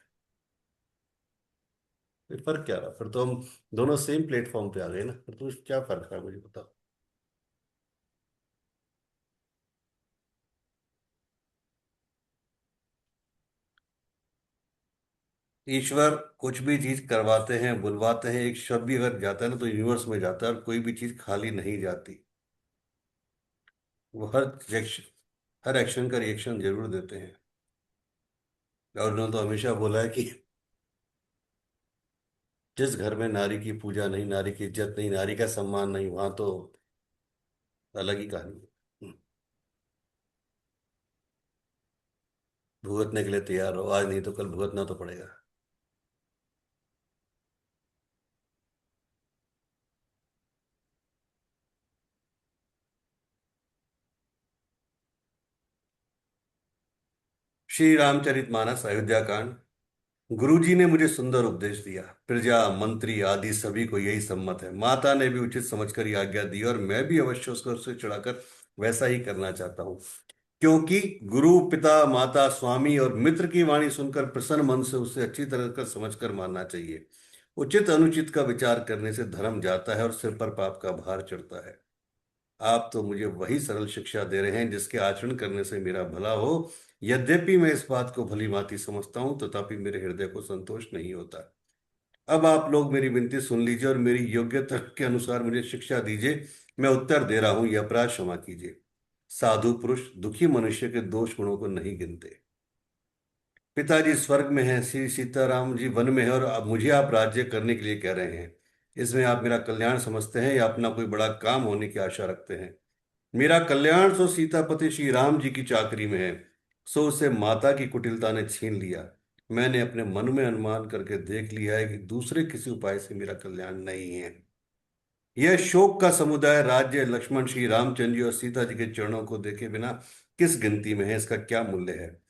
फिर फर्क क्या रहा? फिर तो हम दोनों सेम प्लेटफॉर्म पे आ गए ना, फिर तो क्या फर्क रहा मुझे बताओ। ईश्वर कुछ भी चीज करवाते हैं, बुलवाते हैं, एक शब्द भी अगर जाता है ना, तो यूनिवर्स में जाता है, और कोई भी चीज खाली नहीं जाती। वो हर एक्शन का रिएक्शन जरूर देते हैं। और उन्होंने तो हमेशा बोला है कि जिस घर में नारी की पूजा नहीं, नारी की इज्जत नहीं, नारी का सम्मान नहीं, वहां तो अलग ही कहानी है। भुगतने के लिए तैयार हो, आज नहीं तो कल भुगतना तो पड़ेगा। श्री रामचरितमानस अयोध्या कांड। गुरुजी ने मुझे सुंदर उपदेश दिया। प्रजा मंत्री आदि सभी को यही सम्मत है। माता ने भी उचित समझकर ही आज्ञा दी, और मैं भी अवश्य उसको उससे चढ़ाकर वैसा ही करना चाहता हूं, क्योंकि गुरु, पिता, माता, स्वामी और मित्र की वाणी सुनकर प्रसन्न मन से उसे अच्छी तरह कर समझकर मानना चाहिए। उचित अनुचित का विचार करने से धर्म जाता है और सिर पर पाप का भार चढ़ता है। आप तो मुझे वही सरल शिक्षा दे रहे हैं जिसके आचरण करने से मेरा भला हो। यद्यपि मैं इस बात को भली भांति समझता हूं, तथापि मेरे हृदय को संतोष नहीं होता। अब आप लोग मेरी विनती सुन लीजिए और मेरी योग्यता के अनुसार मुझे शिक्षा दीजिए। मैं उत्तर दे रहा हूं, यह अपराध क्षमा कीजिए। साधु पुरुष दुखी मनुष्य के दोष गुणों को नहीं गिनते। पिताजी स्वर्ग में हैं, श्री सीताराम जी वन में है, और अब मुझे आप राज्य करने के लिए कह रहे हैं। इसमें आप मेरा कल्याण समझते हैं या अपना कोई बड़ा काम होने की आशा रखते हैं? मेरा कल्याण सो सीतापति श्री राम जी की चाकरी में है, सो उसे माता की कुटिलता ने छीन लिया। मैंने अपने मन में अनुमान करके देख लिया है कि दूसरे किसी उपाय से मेरा कल्याण नहीं है। यह शोक का समुदाय राज्य लक्ष्मण, श्री रामचंद्र जी और सीता जी के चरणों को देखे बिना किस गिनती में है? इसका क्या मूल्य है?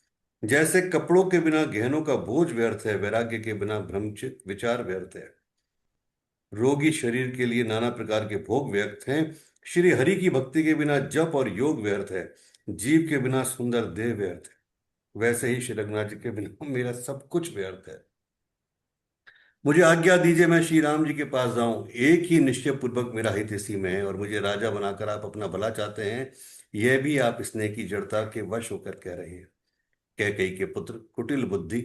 जैसे कपड़ों के बिना गहनों का बोझ व्यर्थ है, वैराग्य के बिना भ्रमचित विचार व्यर्थ है। रोगी शरीर के लिए नाना प्रकार के भोग व्यर्थ हैं, श्री हरि की भक्ति के बिना जप और योग व्यर्थ है, जीव के बिना सुंदर देह व्यर्थ है। वैसे ही श्री रघुनाथ जी के बिना मेरा सब कुछ व्यर्थ है। मुझे आज्ञा दीजिए, मैं श्री राम जी के पास जाऊं। एक ही निश्चय पूर्वक मेरा हित इसी में है, और मुझे राजा बनाकर आप अपना भला चाहते हैं, यह भी आप स्नेह की जड़ता के वश होकर कह रहे हैं। कैकेयी के पुत्र, कुटिल बुद्धि,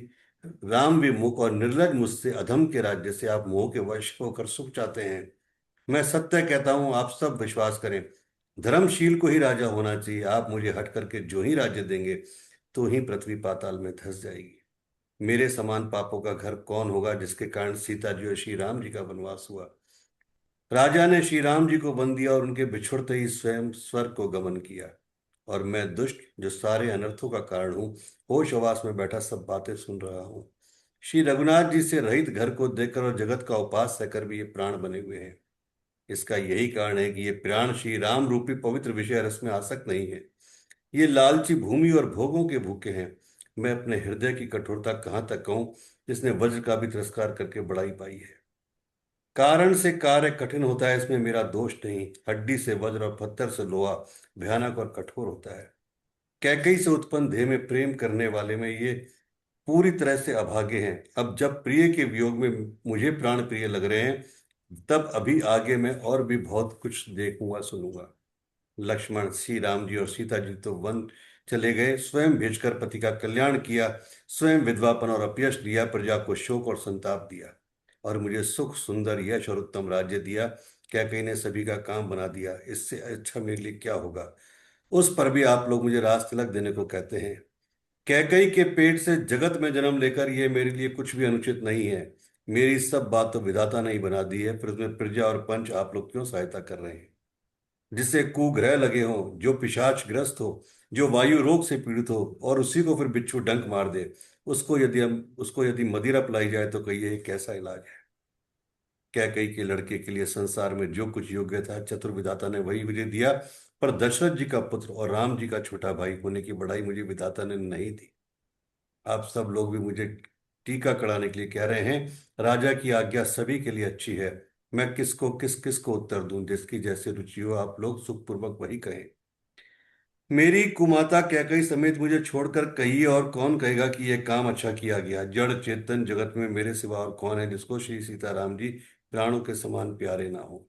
राम विमुख और निर्लज मुझसे अधम के राज्य से आप मोह के वश होकर सुख चाहते हैं। मैं सत्य कहता हूं, आप सब विश्वास करें, धर्मशील को ही राजा होना चाहिए। आप मुझे हट करके जो ही राज्य देंगे, तो ही पृथ्वी पाताल में धंस जाएगी। मेरे समान पापों का घर कौन होगा, जिसके कारण सीता जी और श्री राम जी का वनवास हुआ? राजा ने श्री राम जी को वन दिया और उनके बिछुड़ते ही स्वयं स्वर्ग को गमन किया, और मैं दुष्ट, जो सारे अनर्थों का कारण हूं, होश हवास में बैठा सब बातें सुन रहा हूं। श्री रघुनाथ जी से रहित घर को देखकर और जगत का उपास सहकर भी ये प्राण बने हुए हैं। इसका यही कारण है कि ये प्राण श्री राम रूपी पवित्र विषय रस में आसक्त नहीं है। ये लालची भूमि और भोगों के भूखे हैं। मैं अपने हृदय की कठोरता कहाँ तक कहूं, जिसने वज्र का भी तिरस्कार करके बड़ाई पाई है। कारण से कार्य कठिन होता है, इसमें मेरा दोष नहीं। हड्डी से वज्र और पत्थर से लोहा भयानक और कठोर होता है। कैकेयी से उत्पन्न देह में प्रेम करने वाले में ये पूरी तरह से अभागे हैं। अब जब प्रिय के वियोग में मुझे प्राण प्रिय लग रहे हैं, तब अभी आगे मैं और भी बहुत कुछ देखूंगा, सुनूंगा। लक्ष्मण, श्री राम जी और सीता जी तो वन चले गए, स्वयं भेजकर पति का कल्याण किया, स्वयं विधवापन और अपयश दिया, प्रजा को शोक और संताप दिया, और मुझे सुख, सुंदर यश और उत्तम राज्य दिया। कैकेयी ने सभी का काम बना दिया, इससे अच्छा मेरे लिए क्या होगा? उस पर भी आप लोग मुझे राज तिलक देने को कहते हैं। कैकेयी के पेट से जगत में जन्म लेकर यह मेरे लिए कुछ भी अनुचित नहीं है। मेरी सब बात तो विधाता ने ही बना दी है, फिर उसमें प्रजा और पंच आप लोग क्यों सहायता कर रहे हैं? जिसे कुग्रह लगे हो, जो पिशाच ग्रस्त हो, जो वायु रोग से पीड़ित हो, और उसी को फिर बिच्छू डंक मार दे, उसको यदि मदिरा पिलाई जाए तो कहिए ये कैसा इलाज है? कैकेयी के लड़के के लिए संसार में जो कुछ योग्य था, चतुर विधाता ने वही मुझे दिया, पर दशरथ जी का पुत्र और राम जी का छोटा भाई होने की बड़ाई मुझे विधाता ने नहीं दी। आप सब लोग भी मुझे टीका कढ़ाने के लिए कह रहे हैं। राजा की आज्ञा सभी के लिए अच्छी है। मैं किसको किस को उत्तर दूं? जिसकी जैसे रुचि हो, आप लोग सुखपूर्वक वही कहें। मेरी कुमाता कैकेयी समेत मुझे छोड़कर कहिए, और कौन कहेगा कि यह काम अच्छा किया गया? जड़ चेतन जगत में मेरे सिवा और कौन है जिसको श्री सीताराम जी प्राणों के समान प्यारे ना हो?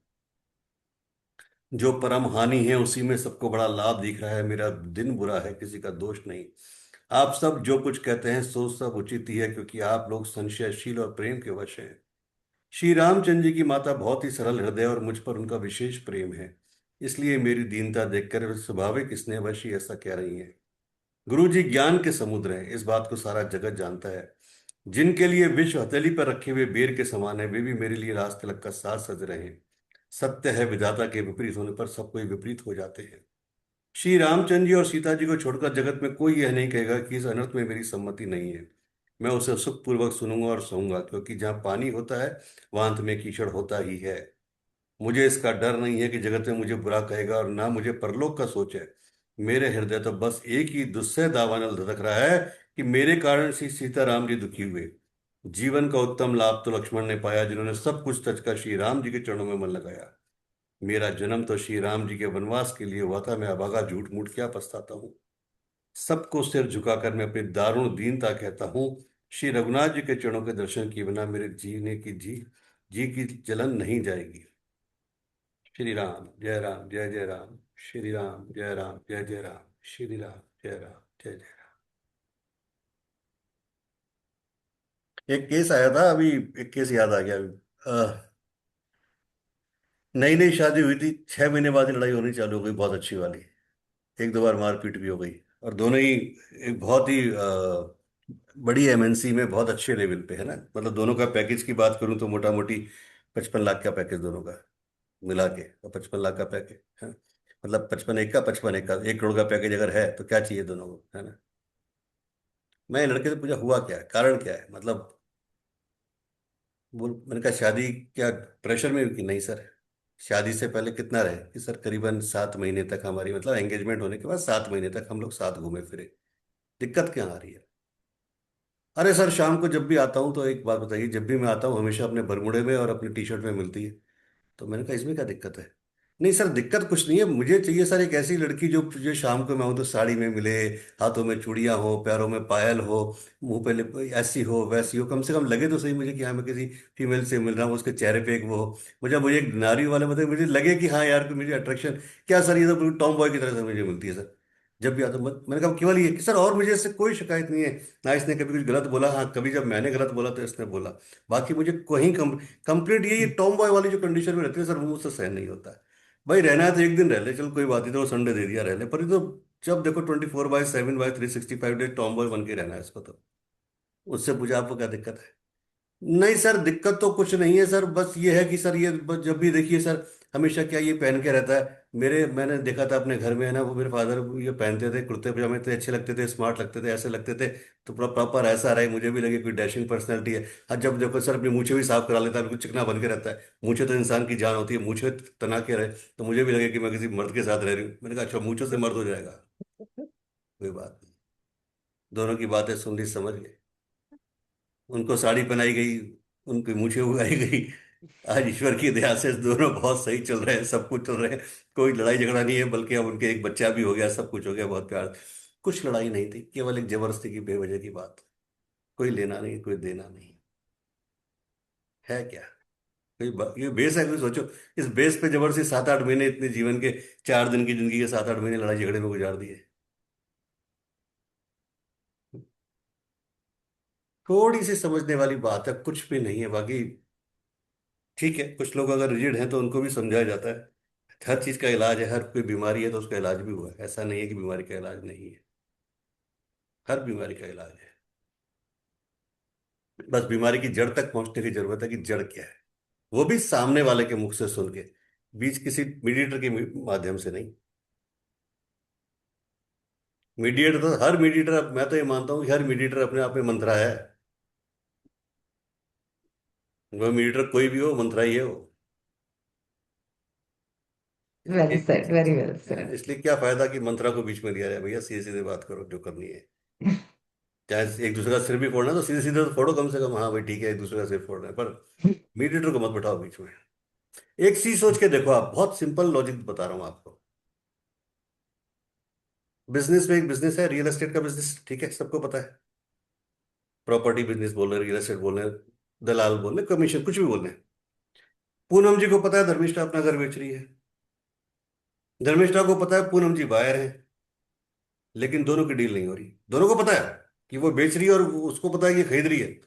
जो परम हानि है उसी में सबको बड़ा लाभ दिख रहा है। मेरा दिन बुरा है, किसी का दोष नहीं। आप सब जो कुछ कहते हैं सो सब उचित ही है, क्योंकि आप लोग संशयशील और प्रेम के वश हैं। श्री रामचंद्र जी की माता बहुत ही सरल हृदय और मुझ पर उनका विशेष प्रेम है, इसलिए मेरी दीनता देखकर वे स्वाभाविक स्नेहवश ही ऐसा कह रही हैं। गुरु जी ज्ञान के समुद्र हैं, इस बात को सारा जगत जानता है। जिनके लिए विश्व हथेली पर रखे हुए बेर के समान है, वे भी मेरे लिए राज तिलक का साज सज रहे हैं। सत्य है, विधाता के विपरीत होने पर सब कोई विपरीत हो जाते हैं। श्री रामचंद्र जी और सीता जी को छोड़कर जगत में कोई यह नहीं कहेगा कि इस अनर्थ में मेरी सम्मति नहीं है। मैं उसे सुखपूर्वक सुनूंगा और सहूंगा, क्योंकि जहाँ पानी होता है वहां अंत में कीचड़ होता ही है। मुझे इसका डर नहीं है कि जगत में मुझे बुरा कहेगा, और ना मुझे परलोक का सोच है। मेरे हृदय तो बस एक ही दुस्सह दावानल धधक रहा है कि मेरे कारण श्री सीताराम जी दुखी हुए। जीवन का उत्तम लाभ तो लक्ष्मण ने पाया, जिन्होंने सब कुछ तजकर श्री राम जी के चरणों में मन लगाया। मेरा जन्म तो श्री राम जी के वनवास के लिए हुआ था, मैं अभागा झूठ मूठ क्या पछताता हूँ। सबको सिर झुकाकर मैं अपनी दारुण दीनता कहता हूँ, श्री रघुनाथ जी के चरणों के दर्शन किए बिना मेरे जीने की जी की जलन नहीं जाएगी। श्री राम जय राम जय जय राम, श्री राम जय राम जय जय राम, श्री राम जय राम जय जय राम। एक केस आया था अभी, एक केस याद आ गया अभी। नई नई शादी हुई थी, 6 महीने बाद ही लड़ाई होनी चालू हो गई, बहुत अच्छी वाली। एक दो बार मारपीट भी हो गई, और दोनों ही एक बहुत ही बड़ी एमएनसी में बहुत अच्छे लेवल पे है ना। मतलब दोनों का पैकेज की बात करूं तो मोटा मोटी 55 लाख का पैकेज दोनों का मिला के, और 55 लाख का पैकेज है। मतलब 55 एक का 1 करोड़ का पैकेज अगर है तो क्या चाहिए दोनों को, है ना। मैं लड़के से पूछा हुआ क्या है, कारण क्या है, मतलब बोल, मैंने कहा शादी क्या प्रेशर में हुई कि नहीं सर, शादी से पहले कितना रहे कि सर करीबन 7 महीने तक हमारी, मतलब एंगेजमेंट होने के बाद 7 महीने तक हम लोग साथ घूमे फिरे, दिक्कत क्या आ रही है। अरे सर शाम को जब भी आता हूँ तो एक बात बताइए, जब भी मैं आता हूँ हमेशा अपने बरमुडे में और अपनी टी शर्ट में मिलती है। तो मैंने कहा इसमें क्या दिक्कत है। नहीं सर दिक्कत कुछ नहीं है, मुझे चाहिए सर एक ऐसी लड़की जो जो शाम को मैं आऊँ तो साड़ी में मिले, हाथों में चूड़ियां हो, पैरों में पायल हो, मुंह पे ऐसी हो वैसी हो, कम से कम लगे तो सही मुझे कि हाँ मैं किसी फीमेल से मिल रहा हूँ, उसके चेहरे पे एक वो हो। मुझे एक नारी वाले मतलब मुझे लगे कि हाँ यार मुझे अट्रैक्शन। क्या सर, ये तो टॉम बॉय की तरह से मुझे मिलती है सर जब भी आता हूँ। मैंने कहा केवल ये कि सर और मुझे इससे कोई शिकायत नहीं है, ना इसने कभी कुछ गलत बोला, हाँ कभी जब मैंने गलत बोला तो इसने बोला। बाकी मुझे कोई कंप्लीट ये टॉम बॉय वाली जो कंडीशन में रहती है सर वो मुझसे सहन नहीं होता है। भाई रहना है तो एक दिन रह ले, चल कोई बात नहीं, तो संडे दे दिया रह ले, पर ये तो जब देखो 24/7/365 डेज टॉम बॉय बन के रहना है इसको तो। उससे पूछा आपको क्या दिक्कत है। नहीं सर दिक्कत तो कुछ नहीं है सर, बस ये है कि सर ये जब भी देखिए सर हमेशा क्या ये पहन के रहता है। मैंने देखा था अपने घर में है ना, वो मेरे फादर ये पहनते थे, कुर्ते पजामे इतने अच्छे लगते थे, स्मार्ट लगते थे, ऐसे लगते थे। तो पूरा प्रॉपर ऐसा रहे, मुझे भी लगे कोई डैशिंग पर्सनैलिटी है। हाँ जब देखो सर अपनी मूछें भी साफ करा लेता है, बिल्कुल चिकना बन के रहता है। मूछें तो इंसान की जान होती है, मूछें तना के रहे तो मुझे भी लगे कि मैं किसी मर्द के साथ रह रही हूँ। मैंने कहा अच्छा मूछों से मर्द हो जाएगा, कोई बात नहीं। दोनों की बातें सुन ली, समझ गए। उनको साड़ी पहनाई गई, उनकी मूछें उगाई गई। आज ईश्वर की दया से दोनों बहुत सही चल रहे हैं, सब कुछ चल रहे हैं। कोई लड़ाई झगड़ा नहीं है, बल्कि अब उनके एक बच्चा भी हो गया, सब कुछ हो गया, बहुत प्यार। कुछ लड़ाई नहीं थी, केवल एक जबरदस्ती की बेवजह की बात। कोई लेना नहीं कोई देना नहीं है क्या। ये बेस है, कोई सोचो। इस बेस पे जबरदस्ती 7-8 महीने इतने जीवन के, 4 दिन की जिंदगी के 7-8 महीने लड़ाई झगड़े में गुजार दिए। थोड़ी सी समझने वाली बात है, कुछ भी नहीं है बाकी। ठीक है कुछ लोग अगर रिजिड हैं तो उनको भी समझाया जाता है। हर चीज का इलाज है, हर कोई बीमारी है तो उसका इलाज भी हुआ है, ऐसा नहीं है कि बीमारी का इलाज नहीं है। हर बीमारी का इलाज है। बस बीमारी की जड़ तक पहुंचने की जरूरत है कि जड़ क्या है, वो भी सामने वाले के मुख से सुन के, बीच किसी मीडिएटर के माध्यम से नहीं। मीडिएटर तो हर मीडिएटर, मैं तो ये मानता हूँ कि हर मीडिएटर अपने आप में मंत्रा है। वह मीडिएटर कोई भी हो, मंत्रा ही है वो। वेल इसलिए सेड, वेरी वेल सेड। इसलिए क्या फायदा कि मंत्रा को बीच में लिया जाए, भैया सीधे सीधे बात करो जो करनी है। चाहे एक दूसरे का सिर भी फोड़ना है तो सीधे सीधे तो फोड़ो कम से कम, हाँ भाई ठीक है एक दूसरे का सिर फोड़ रहे हैं, पर मीडिएटर को मत बैठाओ बीच में। एक चीज सोच के देखो, आप बहुत सिंपल लॉजिक बता रहा हूं आपको। बिजनेस में एक बिजनेस है, रियल एस्टेट का बिजनेस, ठीक है सबको पता है। प्रॉपर्टी बिजनेस बोल रहे हैं, रियल एस्टेट बोल रहे हैं, दलाल बोल रहे हैं, कमीशन कुछ भी बोल रहे हैं। पूनम जी को पता है धर्मिष्ठा अपना घर बेच रही है, धर्मिष्ठा को पता है पूनम जी बायर है, लेकिन दोनों की डील नहीं हो रही। दोनों को पता है कि वो बेच रही है और उसको पता है कि ये खरीद रही है,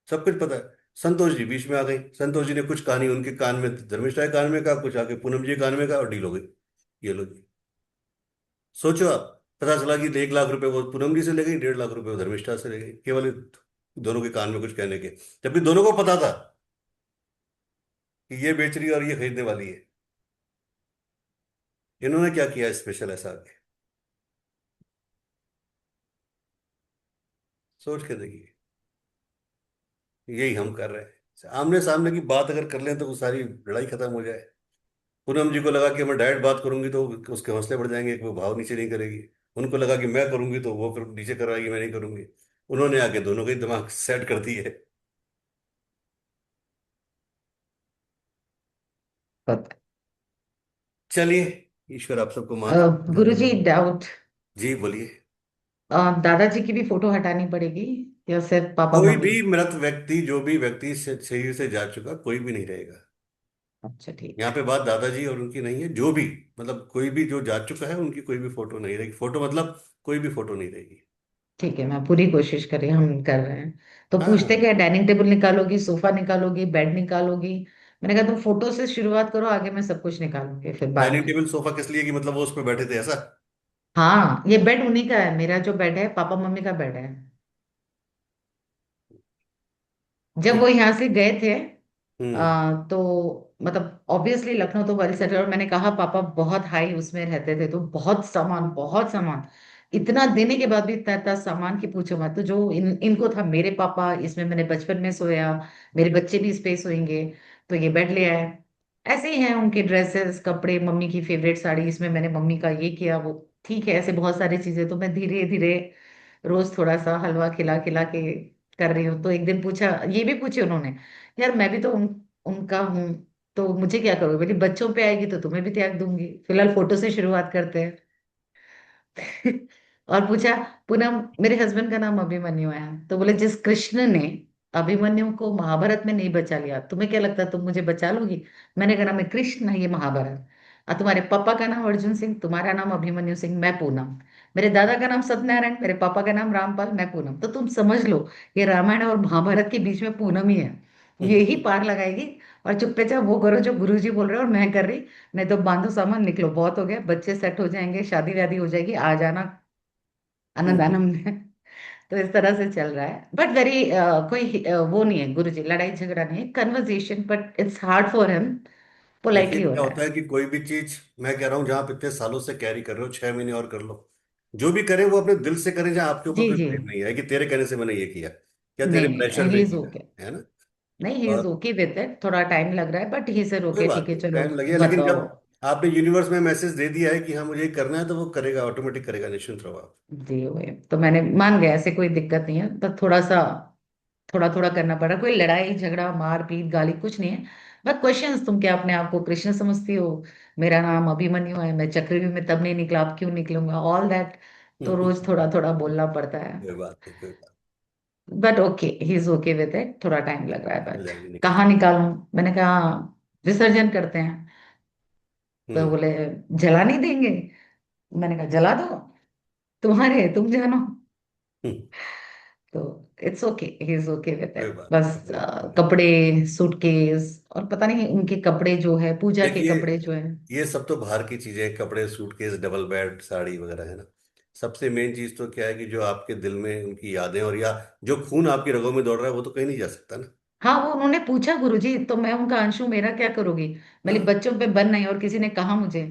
सब कुछ पता है। संतोष जी बीच में आ गई, संतोष जी ने कुछ कहानी उनके कान में, धर्मिष्ठा के कान में कहा, कुछ आके पूनम जी के कान में कहा और डील हो गई। ये लो जी, सोचो आप। पता चला कि 1 लाख रुपए वो पूनम जी से ले गई, 1.5 लाख रुपए वो धर्मिष्ठा से ले गई, केवल दोनों के कान में कुछ कहने के, जबकि दोनों को पता था कि ये बेच रही है और ये खरीदने वाली है। इन्होंने क्या किया स्पेशल ऐसा आगे, सोच के देखिए। यही हम कर रहे हैं, आमने सामने की बात अगर कर लें तो वो सारी लड़ाई खत्म हो जाए। पूनम जी को लगा कि मैं डायरेक्ट बात करूंगी तो उसके हौसले बढ़ जाएंगे कि वो भाव नीचे नहीं करेगी। उनको लगा कि मैं करूंगी तो वो नीचे करवाएगी, मैं नहीं करूंगी। उन्होंने आके दोनों का ही दिमाग सेट कर दी है। पता चलिए, ईश्वर आप सबको माफ करे। गुरुजी डाउट, जी बोलिए। दादाजी की भी फोटो हटानी पड़ेगी या सिर्फ पापा कोई मम्मी? भी मृत व्यक्ति, जो भी व्यक्ति शरीर से जा चुका, कोई भी नहीं रहेगा। अच्छा ठीक यहाँ है। पे बात दादाजी और उनकी नहीं है, जो भी, मतलब कोई भी जो जा चुका है उनकी कोई भी फोटो नहीं रहेगी। फोटो मतलब कोई भी फोटो नहीं रहेगी। ठीक है, मैं पूरी कोशिश करें, हम कर रहे हैं। तो हाँ पूछते हाँ। क्या, डाइनिंग टेबल निकालोगी, सोफा निकालोगी, बेड निकालोगी? मैंने कहा तुम फोटो से शुरुआत करो, आगे मैं सब कुछ निकालूंगी फिर बाद डाइनिंग में। टेबल सोफा किस लिए, कि मतलब वो उस पर बैठे थे ऐसा? हाँ, ये बेड उन्हीं का है, मेरा जो बेड है पापा मम्मी का बेड है। जब ठीक। वो यहाँ से गए थे हम्म तो मतलब ऑब्वियसली लखनऊ तो वेल सेटल, और मैंने कहा पापा बहुत हाई उसमें रहते थे तो बहुत सामान, बहुत सामान, इतना देने के बाद भी इतना इतना सामान की पूछो मत। तो जो इनको था, मेरे पापा इसमें मैंने बचपन में सोया, मेरे बच्चे भी इस पे सोएंगे, तो ये बेड ले आए। ऐसे ही हैं उनके ड्रेसेस, कपड़े, मम्मी की फेवरेट साड़ी, इसमें मैंने मम्मी का ये किया वो। ठीक है, ऐसे बहुत सारी चीजें तो मैं धीरे धीरे रोज थोड़ा सा हलवा खिला खिला के कर रही हूँ। तो एक दिन पूछा, ये भी पूछे उन्होंने, यार मैं भी तो उनका हूँ, तो मुझे क्या करोगे? मेरी बच्चों पे आएगी तो तुम्हें भी त्याग दूंगी। फिलहाल फोटो से शुरुआत करते हैं। और पूछा, पूनम मेरे हस्बैंड का नाम अभिमन्यु है, तो बोले जिस कृष्ण ने अभिमन्यु को महाभारत में नहीं बचा लिया, तुम्हें क्या लगता है तुम मुझे बचा लोगी? मैंने कहा नाम है कृष्ण, ये महाभारत। और तुम्हारे पापा का नाम अर्जुन सिंह, तुम्हारा नाम अभिमन्यु सिंह, मैं पूनम। मेरे दादा का नाम सत्यनारायण, मेरे पापा का नाम रामपाल, मैं पूनम। तो तुम समझ लो, ये रामायण और महाभारत के बीच में पूनम ही है, ये ही पार लगाएगी। और चुप्पे चाप वो करो जो गुरुजी बोल रहे हो और मैं कर रही। नहीं तो बांधो सामान, निकलो, बहुत हो गया, बच्चे सेट हो जाएंगे, शादी वादी हो जाएगी, आ जाना आनंद हम्म। आनंद में। तो इस तरह से चल रहा है, बट वेरी कोई वो नहीं है गुरुजी, लड़ाई झगड़ा नहीं है, conversation, but it's hard for him, देखिए पोलाइटली हो क्या रहा होता है। है कि कोई भी चीज, मैं कह रहा हूँ, जहाँ आप इतने सालों से कैरी कर रहे हो, 6 महीने और कर लो। जो भी करे वो अपने दिल से करे, जहाँ आपके ऊपर जी कोई जी। ब्लेम नहीं है कि तेरे कहने से मैंने ये किया, या तेरे नहीं प्रेशर नहीं, ही में इज किया, ओके। है ना? नहीं, ही इज और ओके विद इट, थोड़ा टाइम लग रहा है, बट ही सर कोई ओके, बात ठीक है नहीं, चलो टाइम लगेगा, लेकिन बताओ। जब आपने यूनिवर्स में मैसेज दे दिया है कि हाँ मुझे ये करना है, तो वो करेगा, ऑटोमेटिक करेगा, निश्चिंत रहो आप। जी हुए तो मैंने मान गया, ऐसे कोई दिक्कत नहीं है, बस थोड़ा सा थोड़ा थोड़ा करना पड़ा, कोई लड़ाई झगड़ा मार पीट गाली कुछ नहीं है। बट क्वेश्चंस, तुम क्या अपने आप को कृष्ण समझती हो? मेरा नाम अभिमन्यु है, मैं चक्रव्यूह में तब नहीं निकला, अब क्यों निकलूंगा, ऑल दैट। तो रोज थोड़ा थोड़ा बोलना पड़ता है। कोई बात नहीं, कोई बात but okay, he is okay with it, थोड़ा टाइम लग रहा है, नहीं, निकल बट जाएगी, निकल कहाँ जाएगी। निकालूं? मैंने कहा विसर्जन करते हैं। तो हम्म बोले जला नहीं देंगे? मैंने कहा जला दो, तुम्हारे, तुम जानो। हम्म, तो it's okay, he is okay with कोई इट। बात नहीं, बस कोई बात नहीं। कपड़े, सूटकेस, और पता नहीं उनके कपड़े जो है, पूजा के देखिए, कपड़े जो है। ये सब तो बाहर की चीजें हैं, कपड़े, सूटकेस, डबल बेड, साड़ी वगैरह, है ना? सबसे मेन चीज तो क्या है कि जो आपके दिल में उनकी यादें, और या जो खून आपकी रगों में दौड़ रहा है, वो तो कहीं नहीं जा सकता ना। हाँ, वो उन्होंने पूछा गुरुजी, तो मैं उनका अंशु, मेरा क्या करोगी? मेरे हाँ। बच्चों पे बन नहीं, और किसी ने कहा मुझे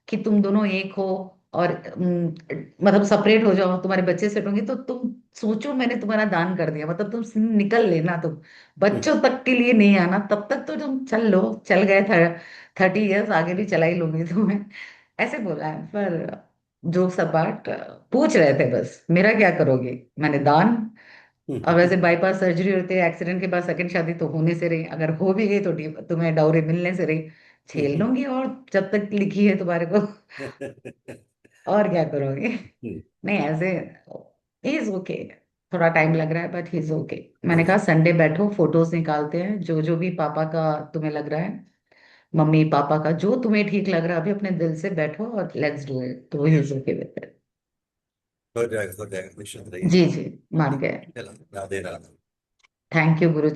कि तुम दोनों एक हो, और मतलब सेपरेट हो जाओ, तुम्हारे बच्चे सेट होंगे, तो तुम सोचो, मैंने तुम्हारा दान कर दिया, मतलब तुम निकल लेना, तुम हम्म, बच्चों तक के लिए नहीं आना, तब तक तो तुम चल लो, चल गए 30 इयर्स, आगे भी चला ही लूंगी तुम्हें, ऐसे बोला है। पर जो सब बात पूछ रहे थे, बस मेरा क्या करोगे, मैंने दान। अब वैसे हम्म, बाईपास सर्जरी होती है, एक्सीडेंट के बाद सेकंड शादी तो होने से रही, अगर हो भी गई तो तुम्हें डाउरी मिलने से रही, झेल हम्म, लूंगी, और जब तक लिखी है तुम्हारे को। और क्या करोगे? नहीं ऐसे, इज ओके, थोड़ा टाइम लग रहा है, बट ही इज ओके। मैंने कहा संडे बैठो, फोटोज निकालते हैं, जो जो भी पापा का तुम्हें लग रहा है, मम्मी पापा का जो तुम्हें ठीक लग रहा है, अभी अपने दिल से बैठो और लेट्स डू इट, तो he is okay with it. हो जाएगा, हो जाएगा, निश्चिंत रहिए। जी जी, मान गए। चलो, Radhe Radhe. Thank you Guru.